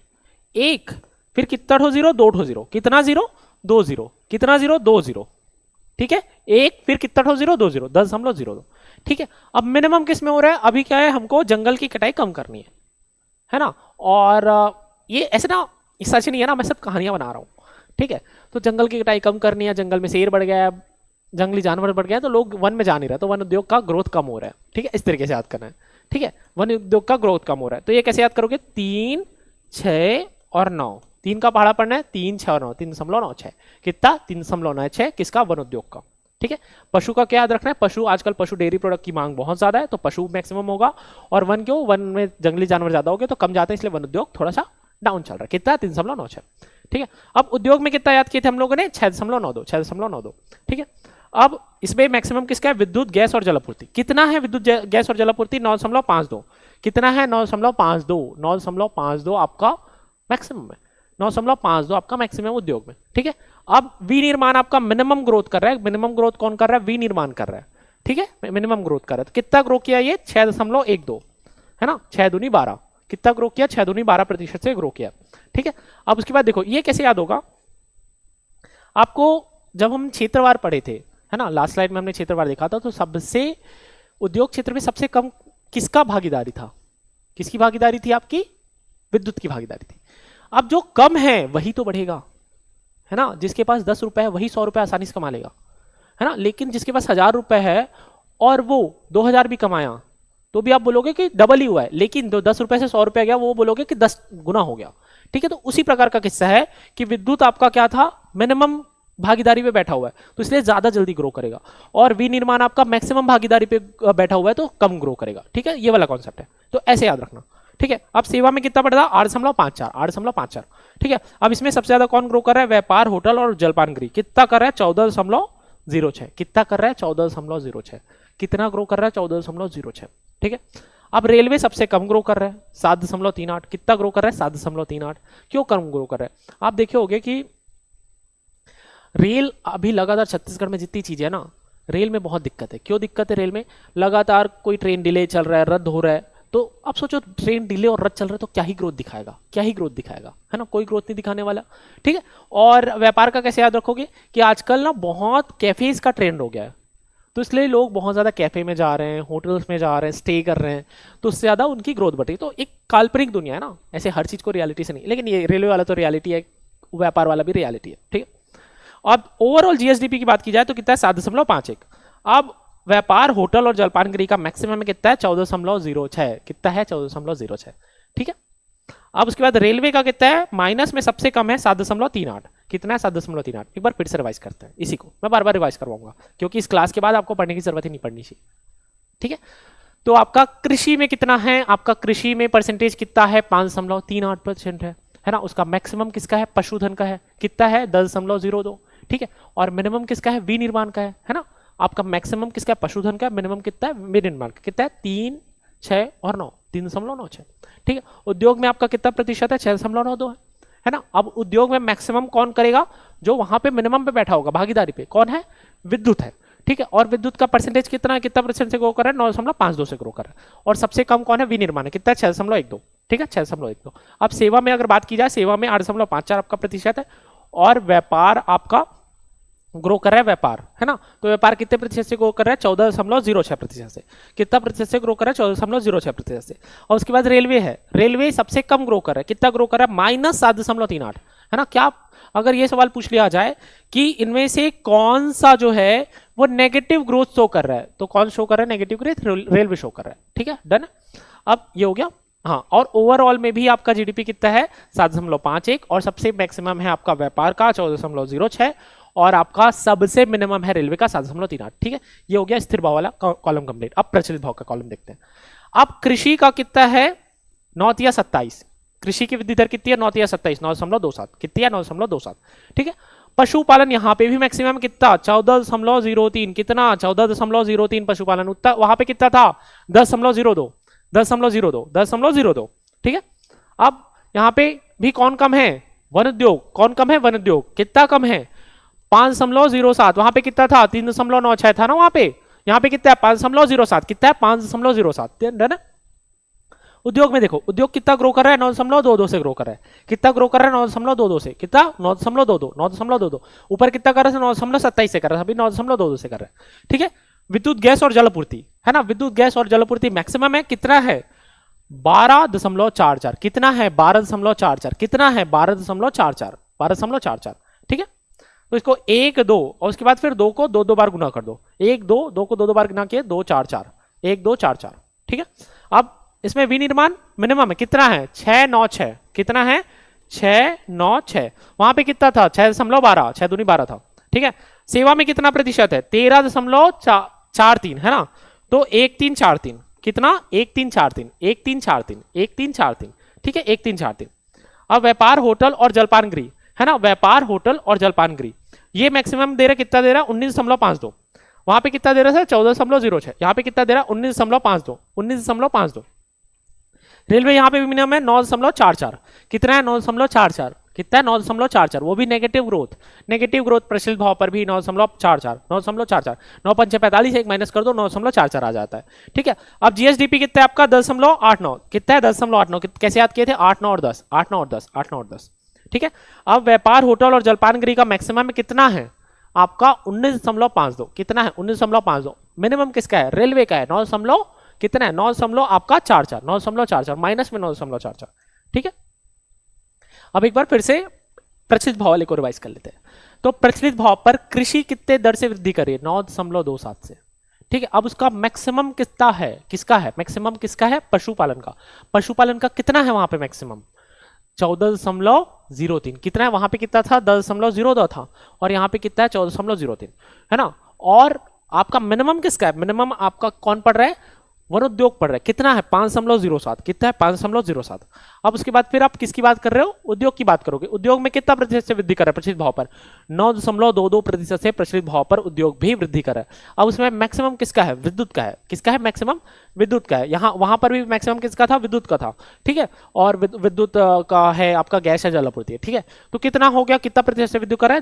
एक फिर कितना ठो जीरो, 2 ठो जीरो, कितना जीरो, 2 जीरो, कितना जीरो, 2 जीरो। ठीक है, एक फिर कितना ठो जीरो, 2 जीरो, 10.02। ठीक है, अब मिनिमम किस में हो रहा है, अभी क्या है, हमको जंगल की कटाई कम करनी है ना। और ये ऐसे ना सच नहीं है ना, मैं सब कहानियां बना रहा हूं। ठीक है, तो जंगल की कटाई कम करनी है, जंगल में शेर बढ़ गया है, जंगली जानवर बढ़ गया है, तो लोग वन में जा नहीं रहे, तो वन उद्योग का ग्रोथ कम हो रहा है। ठीक है, इस तरीके से याद करना है। ठीक है, वन उद्योग का ग्रोथ कम हो रहा है, तो ये कैसे याद करोगे, 3, 6 और 9। 3 का पहाड़ा पढ़ना है, 3, 6 और 9, 3.96। कितना, 3.96 किसका, वन उद्योग का। ठीक है, पशु का क्या याद रखना है, पशु आजकल पशु डेयरी प्रोडक्ट की मांग बहुत ज्यादा है, तो पशु मैक्सिमम होगा। और वन क्यों, वन में जंगली जानवर ज्यादा हो गए तो कम जाते हैं, इसलिए वन उद्योग थोड़ा सा डाउन चल रहा है। कितना, 3.96। ठीक है, अब उद्योग में कितना याद किए थे हम लोगों ने, 6.92, 6.92। ठीक है, अब इसमें मैक्सिमम किसका है, विद्युत, गैस और जलापूर्ति। कितना है विद्युत, गैस और जलापूर्ति, 9.52। कितना है, 9.52, 9.52 आपका मैक्सिमम है, 9.52 आपका मैक्सिमम उद्योग में। ठीक है, अब विनिर्माण आपका मिनिमम ग्रोथ कर रहा है। मिनिमम ग्रोथ कौन कर रहा है, विनिर्माण कर रहा है। ठीक है, मिनिमम ग्रोथ कर रहा है, तो कितना ग्रो किया ये, 6.12, है ना, 6 दूनी 12। कितना ग्रो किया, 6 दूनी 12% से ग्रो किया। ठीक है, अब उसके बाद देखो ये कैसे याद होगा आपको, जब हम क्षेत्रवार पढ़े थे, है ना, लास्ट स्लाइड में हमने क्षेत्रवार देखा था, तो सबसे उद्योग क्षेत्र में सबसे कम किसका भागीदारी था, किसकी भागीदारी थी, आपकी विद्युत की भागीदारी थी। अब जो कम है वही तो बढ़ेगा, है ना, जिसके पास 10 रुपए है वही 100 रुपए आसानी से कमा लेगा, है ना। लेकिन जिसके पास 1000 रुपए है और वो 2000 भी कमाया, तो भी आप बोलोगे कि डबल ही हुआ है, लेकिन जो 10 रुपए से 100 रुपए गया वो बोलोगे कि 10 गुना हो गया। ठीक है, तो उसी प्रकार का किस्सा है कि विद्युत आपका क्या था, मिनिमम भागीदारी पे बैठा हुआ है, तो इसलिए ज्यादा जल्दी ग्रो करेगा, और विनिर्माण आपका मैक्सिमम भागीदारी पे बैठा हुआ है तो कम ग्रो करेगा। ठीक है, ये वाला कॉन्सेप्ट है, तो ऐसे याद रखना। ठीक है, अब सेवा में कितना बढ़ा, 8.54, 8.54। ठीक है, अब इसमें सबसे ज्यादा कौन ग्रो कर रहा है, व्यापार, होटल और जलपान गृह। कितना कर रहा है, 14.06। कितना कर रहा है, 14.06। कितना ग्रो कर रहा है, 14.06। ठीक है, अब रेलवे सबसे कम ग्रो कर रहा है, 7.38। कितना ग्रो कर रहा है, 7.38। क्यों कम ग्रो कर रहा है, आप देखे होंगे कि रेल अभी लगातार छत्तीसगढ़ में जितनी चीजें है ना, रेल में बहुत दिक्कत है। क्यों दिक्कत है रेल में, लगातार कोई ट्रेन डिले चल रहा है, रद्द हो रहा है, तो आप सोचो ट्रेन डिले और रद्द चल रहा है तो क्या ही ग्रोथ दिखाएगा, क्या ही ग्रोथ दिखाएगा, है ना, कोई ग्रोथ नहीं दिखाने वाला। ठीक है, और व्यापार का कैसे याद रखोगे कि आजकल ना बहुत कैफेज का ट्रेंड हो गया है, तो इसलिए लोग बहुत ज्यादा कैफे में जा रहे हैं, होटल्स में जा रहे हैं, स्टे कर रहे हैं, तो उससे ज्यादा उनकी ग्रोथ बढ़ी। तो एक काल्पनिक दुनिया है ना, ऐसे हर चीज को रियलिटी से नहीं, लेकिन ये रेलवे वाला तो रियलिटी है, व्यापार वाला भी रियलिटी है। ठीक है, अब ओवरऑल जीएसडीपी की बात की जाए तो कितना है, 7.51। अब व्यापार, होटल और जलपान गृह का मैक्सिमम में कितना है, 14.06। कितना है, 14.06। ठीक है, अब उसके बाद रेलवे का कितना है, माइनस में सबसे कम है 7.38। कितना है, 7.38। एक बार फिर से रिवाइज करते हैं, इसी को मैं बार बार रिवाइज करवाऊंगा क्योंकि इस क्लास के बाद आपको पढ़ने की जरूरत ही नहीं पड़नी चाहिए। ठीक है, तो आपका कृषि में कितना है, आपका कृषि में परसेंटेज कितना है, 5.38% है ना। उसका मैक्सिमम किसका है, पशुधन का है, कितना है, 10.02। ठीक है, और मिनिमम किसका है, विनिर्माण का है ना। आपका मैक्सिमम किसका है, पशुधन का, मिनिमम कितना है, विनिर्माण का। कितना है, 3, 6 और 9, 3.96। ठीक है, उद्योग में आपका कितना प्रतिशत है, 6.92 है ना। अब उद्योग में मैक्सिमम कौन करेगा, जो वहां पे मिनिमम पे बैठा होगा भागीदारी पे, कौन है, विद्युत है। ठीक है, और विद्युत का परसेंटेज कितना है, कितना परसेंट से ग्रो कर रहा है, 9.52 से ग्रो कर रहा है। और सबसे कम कौन है, विनिर्माण है, कितना है, 6.12। ठीक है, 6.12। अब सेवा में अगर बात की जाए, सेवा में 8.54 आपका प्रतिशत है, और व्यापार आपका ग्रो कर रहा है व्यापार, है ना। तो व्यापार कितने प्रतिशत से ग्रो कर रहा है? 14.06% से। कितना प्रतिशत से ग्रो कर रहा है? 14.06% से। और उसके बाद रेलवे है, रेलवे सबसे कम ग्रो कर रहा है, कितना ग्रो कर रहा है? -7.38, है ना। क्या अगर ये सवाल पूछ लिया जाए कि इनमें से कौन सा जो है वो नेगेटिव ग्रोथ शो कर रहा है, तो कौन शो कर रहा है नेगेटिव ग्रोथ? रेलवे शो कर रहा है, ठीक है, डन। अब ये हो गया, हाँ। और ओवरऑल में भी आपका जीडीपी कितना है? 7.51, और सबसे मैक्सिमम है आपका व्यापार का 14.06, और आपका सबसे मिनिमम है रेलवे का 7.38, ठीक है। ये हो गया स्थिर भाव वाला कॉलम कंप्लीट। अब प्रचलित भाव का कॉलम देखते हैं। अब कृषि का कितना है? 9.27। कृषि की वृद्धि दर कितनी है? 9.27, 9.27, कितनी है? 9.27, ठीक है। पशुपालन यहाँ पे भी मैक्सिमम कितना? 14.03, कितना? 14.03 पशुपालन। उत्तर वहां पे कितना था? 10.02, 10.02, 10.02, ठीक है। अब यहाँ पे भी कौन कम है? वन उद्योग। कौन कम है? वन उद्योग। कितना कम है? 5.07। वहां पे कितना था? 3.96 था ना वहां पे। यहाँ पे कितना है? 5.07, कितना है? 5.07, डन। उद्योग में देखो, उद्योग कितना ग्रो कर रहा है? 9.22 से ग्रो कर रहा है। कितना ग्रो कर रहा है? 9.22 से। कितना? 9.22, 9.22। ऊपर कितना कर रहा है? 9.27 से कर रहा है, अभी 9.22 से कर रहा है, ठीक है। विद्युत गैस और जलापूर्ति, है ना, विद्युत गैस और जलापूर्ति मैक्सिमम है, कितना है? 12.44, कितना है? 12.44, कितना है? 12.44, 12.44, ठीक है। तो इसको 1 2 और उसके बाद फिर 2 को 2 2 बार गुना कर दो। 1 2 2 को 2 2 बार गुना किए, 2 4 4, 1 2 4 4, ठीक है। अब इसमें विनिर्माण मिनिमम है, कितना है? 696, कितना है? 696। वहां पे कितना था? 6.12, 6 दूनी 12 था, ठीक है। सेवा में कितना प्रतिशत है? 13.43, है ना। तो 1343, कितना? 1343, 1343, 1343, ठीक है, 1343। अब व्यापार होटल और जलपान गृह, है ना, व्यापार होटल और जलपान गृह, ये मैक्सिमम दे रहा, कितना दे रहा? 19.52। वहां पे कितना दे रहा है? 14.06। यहाँ पे कितना दे रहा? 19.52, 19.52। रेलवे यहाँ पे भी मिनिमम है 9.44, कितना है? 9.44, कितना है? 9.44, वो भी नेगेटिव ग्रोथ। नेगेटिव ग्रोथ प्रचलित भाव पर भी 9.44, 9.44, 9 5 45, एक माइनस कर दो, 9.44 आ जाता है, ठीक है। अब जीएसडीपी कितना है आपका? 10.89, कितना है? 10.89, कैसे याद किए थे? 8 9 और 10, 8 9 और 10, 8 9 और 10, ठीक है। अब व्यापार होटल और जलपान गृह का मैक्सिमम कितना है आपका? 19.52, कितना है? 19.52। मिनिमम किसका है? रेलवे का है। 9 कितना है? 9 आपका 44, 9.44, माइनस में 9.44, ठीक है। अब एक बार फिर से प्रचलित भाव को रिवाइज कर लेते हैं। तो प्रचलित भाव पर कृषि कितने दर से वृद्धि करिए? 9.27 से, ठीक है। अब उसका मैक्सिमम कितना है? किसका है मैक्सिमम? किसका है? पशुपालन का। पशुपालन का कितना है वहां पे मैक्सिमम? 14.03, कितना है? वहां पे कितना था? 10.02 था, और यहाँ पे कितना है? 14.03, है ना। और आपका मिनिमम किसका है? मिनिमम आपका कौन पड़ रहा है? वन उद्योग पड़ रहा है, कितना है? 5.07, कितना है? 5.07। अब उसके बाद फिर आप किसकी बात कर रहे हो? उद्योग की बात करोगे। उद्योग में कितना प्रतिशत से वृद्धि कर रहा है प्रचलित भाव पर? 9.22% से प्रचलित भाव पर उद्योग भी वृद्धि कर रहा है। अब उसमें मैक्सिमम किसका है? विद्युत का है। किसका है मैक्सिमम? विद्युत का है। यहाँ वहां पर भी मैक्सिमम किसका था? विद्युत का था, ठीक है। और विद्युत का है आपका गैस या जलापूर्ति है, ठीक है। तो कितना हो गया? कितना प्रतिशत से विद्युत कर रहा है?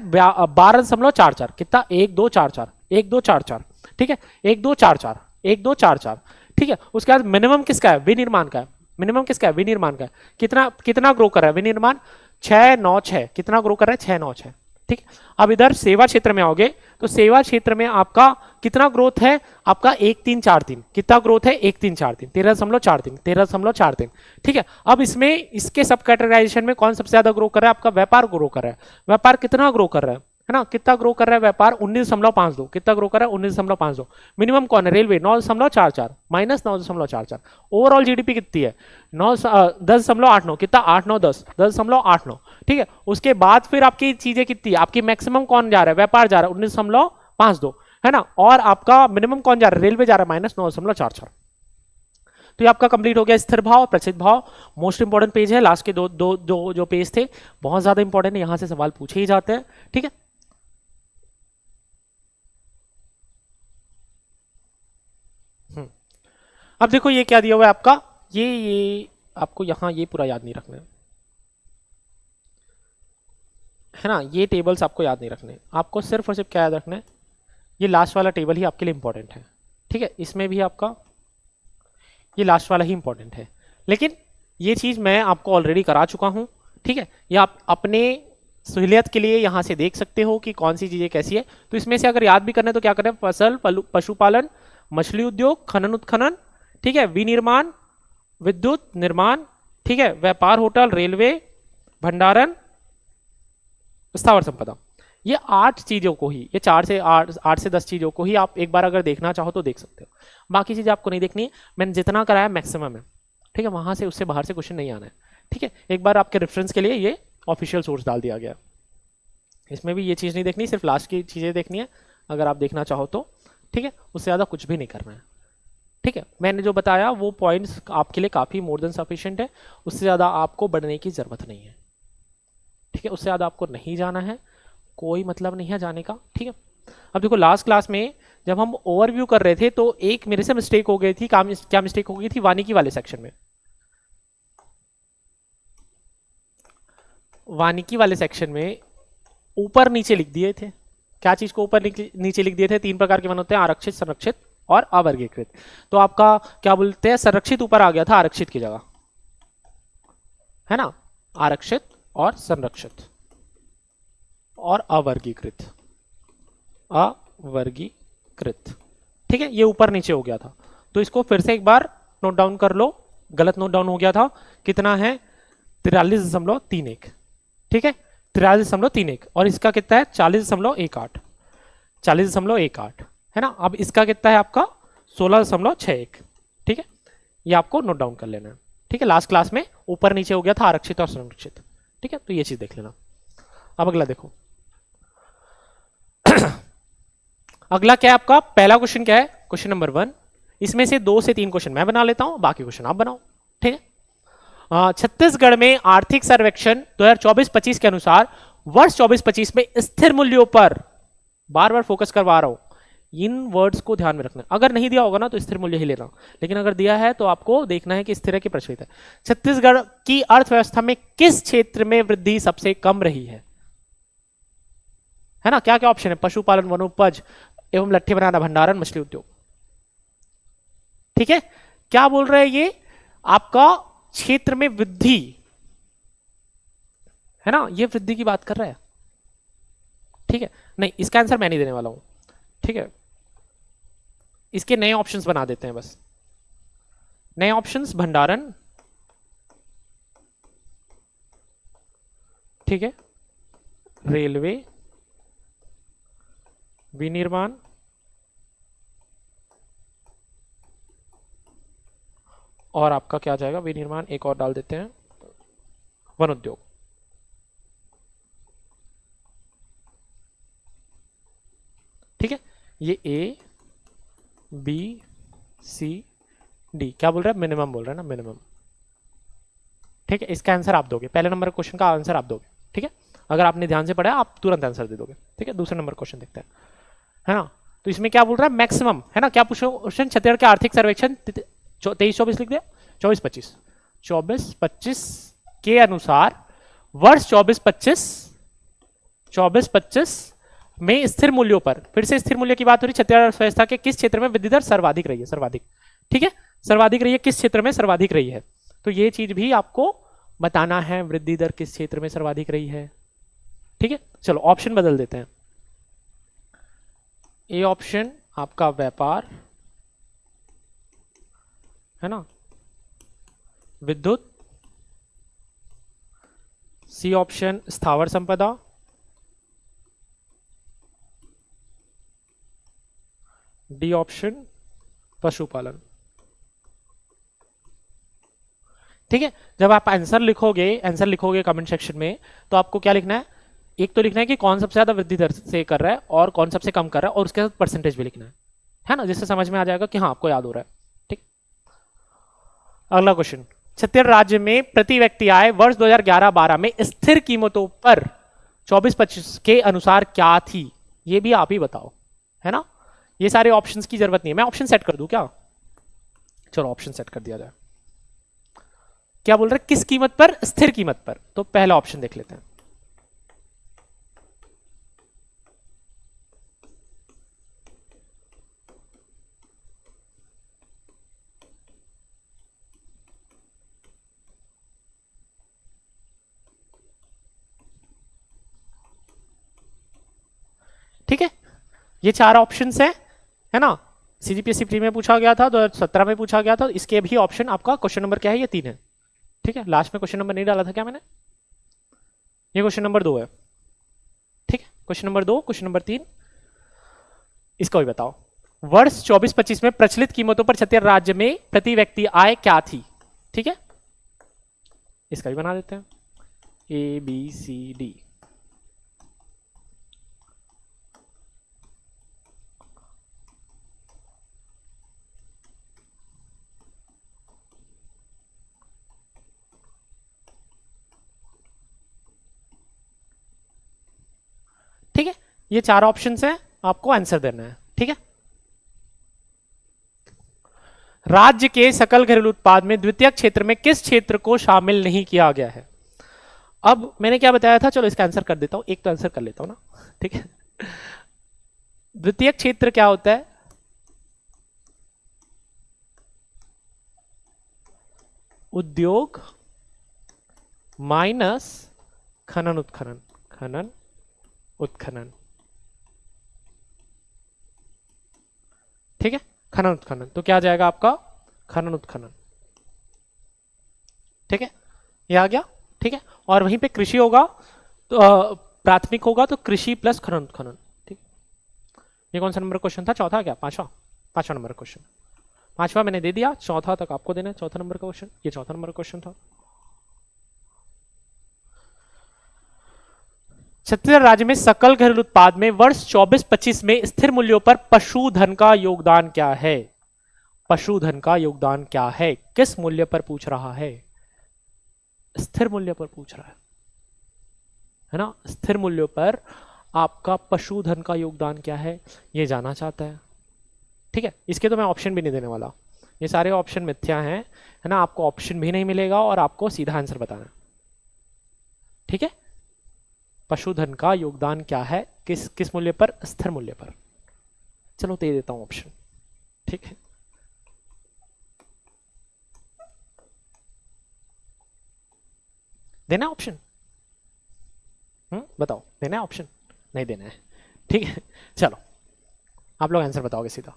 12.44, कितना? 1 2 4 4, 1 2 4 4, ठीक है, 1 2 4 4, 1 2 4 4, ठीक है। उसके बाद मिनिमम किसका है? विनिर्माण का है। मिनिमम किसका है? विनिर्माण का है। कितना कितना ग्रो कर रहा है विनिर्माण? 696, कितना ग्रो कर रहा है? 696, ठीक है। अब इधर सेवा क्षेत्र में आओगे तो सेवा क्षेत्र में आपका कितना ग्रोथ है? आपका 1343, कितना ग्रोथ है? 1343, 13.43, 13.43, ठीक है। अब इसमें इसके सब कैटेगराइजेशन में कौन सबसे ज्यादा ग्रो कर रहा है? आपका व्यापार ग्रो कर रहा है। व्यापार कितना ग्रो कर रहा है ना, कितना ग्रो कर रहा है व्यापार? 19.52, कितना ग्रो कर रहा है? 19.52। मिनिमम कौन है? Railway 9.44, minus 9.44। ओवरऑल जीडीपी कितनी है? 10.89, कितना? 8 9 10, 10.89, ठीक है। उसके बाद फिर आपकी चीजें कितनी है? आपकी मैक्सिमम कौन जा रहा है? व्यापार जा रहा है 19.52, है ना। और आपका मिनिमम कौन जा रहा है? रेलवे जा रहा है -9.44। तो ये आपका कंप्लीट हो गया स्थिर भाव, प्रचलित भाव। मोस्ट इंपॉर्टेंट पेज है, लास्ट के दो जो पेज थे बहुत ज्यादा इंपॉर्टेंट है, यहां से सवाल पूछे ही जाते हैं, ठीक है। अब देखो ये क्या दिया हुआ है आपका, ये आपको यहां ये पूरा याद नहीं रखना है ना, ये टेबल्स आपको याद नहीं रखने, आपको सिर्फ और सिर्फ क्या याद रखना है? ये लास्ट वाला टेबल ही आपके लिए इंपॉर्टेंट है, ठीक है। इसमें भी आपका ये लास्ट वाला ही इंपॉर्टेंट है, लेकिन ये चीज मैं आपको ऑलरेडी करा चुका हूं, ठीक है। ये आप अपने सहूलियत के लिए यहां से देख सकते हो कि कौन सी चीजें कैसी है। तो इसमें से अगर याद भी करना है तो क्या करें, फसल, पशुपालन, मछली उद्योग, खनन उत्खनन, ठीक है, विनिर्माण, विद्युत निर्माण, ठीक है, व्यापार, होटल, रेलवे, भंडारण, स्थावर संपदा। ये 8 चीजों को ही, ये 4 से 10 चीजों को ही आप एक बार अगर देखना चाहो तो देख सकते हो। बाकी चीजें आपको नहीं देखनी है, मैंने जितना कराया मैक्सिमम है, ठीक है, वहां से उससे बाहर से क्वेश्चन नहीं आना है, ठीक है। एक बार आपके रेफरेंस के लिए ये ऑफिशियल सोर्स डाल दिया गया। इसमें भी ये चीज नहीं देखनी, सिर्फ लास्ट की चीजें देखनी है अगर आप देखना चाहो तो, ठीक है, उससे ज्यादा कुछ भी नहीं करना है, ठीक है। मैंने जो बताया वो पॉइंट्स आपके लिए काफी मोर देन सफिशिएंट है, उससे ज्यादा आपको बढ़ने की जरूरत नहीं है, ठीक है, उससे ज्यादा आपको नहीं जाना है, कोई मतलब नहीं है जाने का, ठीक है। अब देखो लास्ट क्लास में जब हम ओवरव्यू कर रहे थे तो एक मेरे से मिस्टेक हो गई थी, क्या मिस्टेक हो गई थी, वानिकी वाले सेक्शन में। वानिकी वाले सेक्शन में ऊपर नीचे लिख दिए थे, क्या चीज को ऊपर नीचे लिख दिए थे, 3 प्रकार के वन होते हैं, आरक्षित, संरक्षित और अवर्गीकृत। तो आपका क्या बोलते हैं, संरक्षित ऊपर आ गया था आरक्षित की जगह, है ना, आरक्षित और संरक्षित और अवर्गीकृत, अवर्गीकृत, ठीक है, ये ऊपर नीचे हो गया था। तो इसको फिर से एक बार नोट डाउन कर लो, गलत नोट डाउन हो गया था, कितना है 43.31, ठीक है, 43.31, और इसका कितना है 40.18, 40.18, है ना। अब इसका कितना है आपका 16.61, ठीक है, ये आपको नोट डाउन कर लेना है, ठीक है। लास्ट क्लास में ऊपर नीचे हो गया था आरक्षित और संरक्षित, ठीक है, तो ये चीज देख लेना। अब अगला देखो अगला क्या है आपका, पहला क्वेश्चन क्या है, क्वेश्चन नंबर 1। इसमें से 2 से 3 क्वेश्चन मैं बना लेता हूं, बाकी क्वेश्चन आप बनाओ, ठीक है। छत्तीसगढ़ में आर्थिक सर्वेक्षण 2024-25 के अनुसार वर्ष 24-25 में स्थिर मूल्यों पर, बार बार फोकस करवा रहा हूं, इन वर्ड्स को ध्यान में रखना। अगर नहीं दिया होगा ना तो स्थिर मूल्य ही लेना, लेकिन अगर दिया है तो आपको देखना है कि स्थिर है कि प्रचलित है। छत्तीसगढ़ की अर्थव्यवस्था में किस क्षेत्र में वृद्धि सबसे कम रही है ना। क्या क्या ऑप्शन है, पशुपालन, वनोपज एवं लट्ठे बनाना, भंडारण, मछली उद्योग, ठीक है। क्या बोल रहे हैं ये, आपका क्षेत्र में वृद्धि, है ना, ये वृद्धि की बात कर रहा है, ठीक है। नहीं, इसका आंसर मैं नहीं देने वाला हूं, ठीक है, इसके नए ऑप्शंस बना देते हैं बस। नए ऑप्शंस, भंडारण, ठीक है, रेलवे, विनिर्माण और आपका क्या जाएगा, विनिर्माण, एक और डाल देते हैं, वन उद्योग, ठीक है। ये ए बी सी डी क्या बोल रहा है, मिनिमम बोल रहा है ना, मिनिमम, ठीक है। इसका आंसर आप दोगे, पहले नंबर क्वेश्चन का आंसर आप दोगे, ठीक है। अगर आपने ध्यान से पढ़ा आप तुरंत आंसर दे दोगे, ठीक है। दूसरे नंबर क्वेश्चन देखते हैं, है ना। तो इसमें क्या बोल रहा है, मैक्सिमम, है ना। क्या पूछो क्वेश्चन, छत्तीसगढ़ के आर्थिक सर्वेक्षण 23-24 लिख दिया, 24-25, 24-25 के अनुसार वर्ष 24-25 में स्थिर मूल्यों पर, फिर से स्थिर मूल्य की बात हो रही, छत्तीसगढ़ अर्थव्यवस्था के किस क्षेत्र में वृद्धि दर सर्वाधिक रही है, सर्वाधिक, ठीक है, सर्वाधिक रही है, किस क्षेत्र में सर्वाधिक रही है। तो ये चीज भी आपको बताना है, वृद्धि दर किस क्षेत्र में सर्वाधिक रही है, ठीक है। चलो ऑप्शन बदल देते हैं। ए ऑप्शन आपका व्यापार, है ना, विद्युत, सी ऑप्शन स्थावर संपदा, डी ऑप्शन पशुपालन, ठीक है। जब आप आंसर लिखोगे कमेंट सेक्शन में, तो आपको क्या लिखना है, एक तो लिखना है कि कौन सबसे ज्यादा वृद्धि दर से कर रहा है और कौन सबसे कम कर रहा है, और उसके साथ परसेंटेज भी लिखना है ना, जिससे समझ में आ जाएगा कि हाँ आपको याद हो रहा है, ठीक। अगला क्वेश्चन, छत्तीसगढ़ राज्य में प्रति व्यक्ति आय वर्ष 2011-12 में स्थिर कीमतों पर 24-25 के अनुसार क्या थी, ये भी आप ही बताओ, है ना। ये सारे ऑप्शंस की जरूरत नहीं है, मैं ऑप्शन सेट कर दूं क्या, चलो ऑप्शन सेट कर दिया जाए। क्या बोल रहे हैं, किस कीमत पर, स्थिर कीमत पर, तो पहला ऑप्शन देख लेते हैं। ठीक है, ये 4 ऑप्शंस है ना। सीजीपीएससी प्री में पूछा गया था, 2017 में पूछा गया था। इसके भी ऑप्शन आपका क्वेश्चन नंबर क्या है, ये 3 है। ठीक है, लास्ट में क्वेश्चन नंबर नहीं डाला था क्या मैंने, ये क्वेश्चन नंबर 2 है। ठीक है, क्वेश्चन नंबर 2, क्वेश्चन नंबर 3, इसका भी बताओ। वर्ष 24-25 में प्रचलित कीमतों पर छत्तीसगढ़ राज्य में प्रति व्यक्ति आय क्या थी। ठीक है, इसका भी बना देते हैं, ABCD। ठीक है, ये 4 ऑप्शंस हैं, आपको आंसर देना है। ठीक है, राज्य के सकल घरेलू उत्पाद में द्वितीयक क्षेत्र में किस क्षेत्र को शामिल नहीं किया गया है। अब मैंने क्या बताया था, चलो इसका आंसर कर देता हूं, एक तो आंसर कर लेता हूं ना। ठीक है, द्वितीयक क्षेत्र क्या होता है, उद्योग माइनस खनन उत्खनन, खनन उत्खनन। ठीक है, खनन उत्खनन, तो क्या आ जाएगा आपका, खनन उत्खनन। ठीक है, ये आ गया। ठीक है, और वहीं पे कृषि होगा, तो प्राथमिक होगा तो कृषि प्लस खनन उत्खनन। ठीक, ये कौन सा नंबर क्वेश्चन था, चौथा क्या, पांचवा नंबर क्वेश्चन। पांचवा मैंने दे दिया, चौथा तक आपको देना है, चौथा नंबर का क्वेश्चन, ये चौथा नंबर क्वेश्चन था। छत्तीसगढ़ राज्य में सकल घरेलू उत्पाद में वर्ष 24-25 में स्थिर मूल्यों पर पशुधन का योगदान क्या है। पशुधन का योगदान क्या है, किस मूल्य पर पूछ रहा है, स्थिर मूल्य पर पूछ रहा है ना। स्थिर मूल्यों पर आपका पशुधन का योगदान क्या है, ये जानना चाहता है। ठीक है, इसके तो मैं ऑप्शन भी नहीं देने वाला, ये सारे ऑप्शन मिथ्या हैं, है ना। आपको ऑप्शन भी नहीं मिलेगा और आपको सीधा आंसर बताना है। ठीक है, पशुधन का योगदान क्या है, किस मूल्य पर, स्थिर मूल्य पर। चलो दे देता हूं ऑप्शन। ठीक है, देना ऑप्शन, बताओ, देना है ऑप्शन, नहीं देना है। ठीक है, चलो आप लोग आंसर बताओगे सीधा।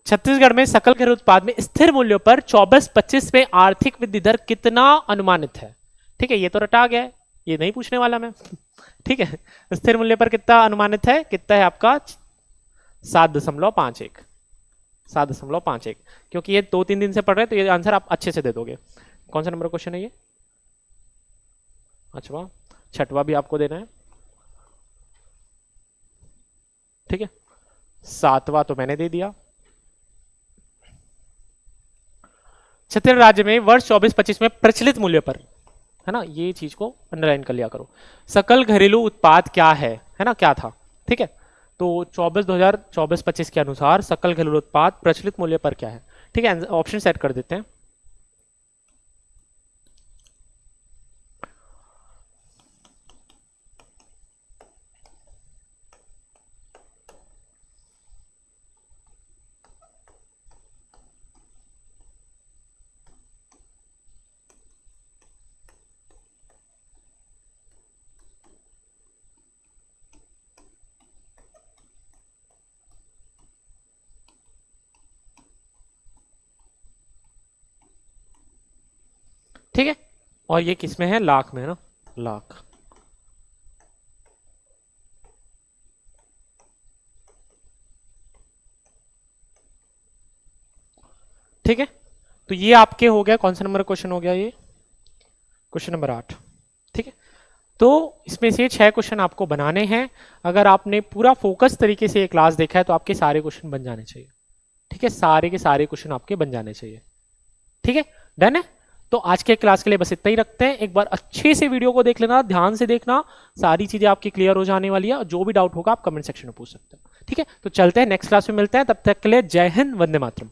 छत्तीसगढ़ में सकल घरेलू उत्पाद में स्थिर मूल्यों पर 24-25 में आर्थिक वृद्धि दर कितना अनुमानित है। ठीक है, ये तो रटा गया है, ये नहीं पूछने वाला मैं। ठीक है, स्थिर मूल्य पर कितना अनुमानित है, कितना है आपका 7.51, 7.51, क्योंकि ये 2-3 दिन से पढ़ रहे हैं तो ये आंसर आप अच्छे से दे दोगे। कौन सा नंबर क्वेश्चन है ये, अच्छा, छठवा भी आपको देना है। ठीक है, सातवां तो मैंने दे दिया। छत्तीसगढ़ राज्य में वर्ष 24-25 में प्रचलित मूल्य पर, है ना, ये चीज को अंडरलाइन कर लिया करो। सकल घरेलू उत्पाद क्या है ना, क्या था। ठीक है, तो 2024-25 के अनुसार सकल घरेलू उत्पाद प्रचलित मूल्य पर क्या है। ठीक है, ऑप्शन सेट कर देते हैं। ठीक है, और ये किस में है, लाख में है ना, लाख। ठीक है, तो ये आपके हो गया, कौन सा नंबर क्वेश्चन हो गया, ये क्वेश्चन नंबर 8। ठीक है, तो इसमें से 6 क्वेश्चन आपको बनाने हैं। अगर आपने पूरा फोकस तरीके से ये क्लास देखा है तो आपके सारे क्वेश्चन बन जाने चाहिए। ठीक है, सारे के सारे क्वेश्चन आपके बन जाने चाहिए। ठीक है, डन है। तो आज के क्लास के लिए बस इतना ही रखते हैं। एक बार अच्छे से वीडियो को देख लेना, ध्यान से देखना, सारी चीजें आपकी क्लियर हो जाने वाली है। जो भी डाउट होगा आप कमेंट सेक्शन में पूछ सकते हैं। ठीक है, तो चलते हैं, नेक्स्ट क्लास में मिलते हैं। तब तक के लिए जय हिंद, वंदे मातरम।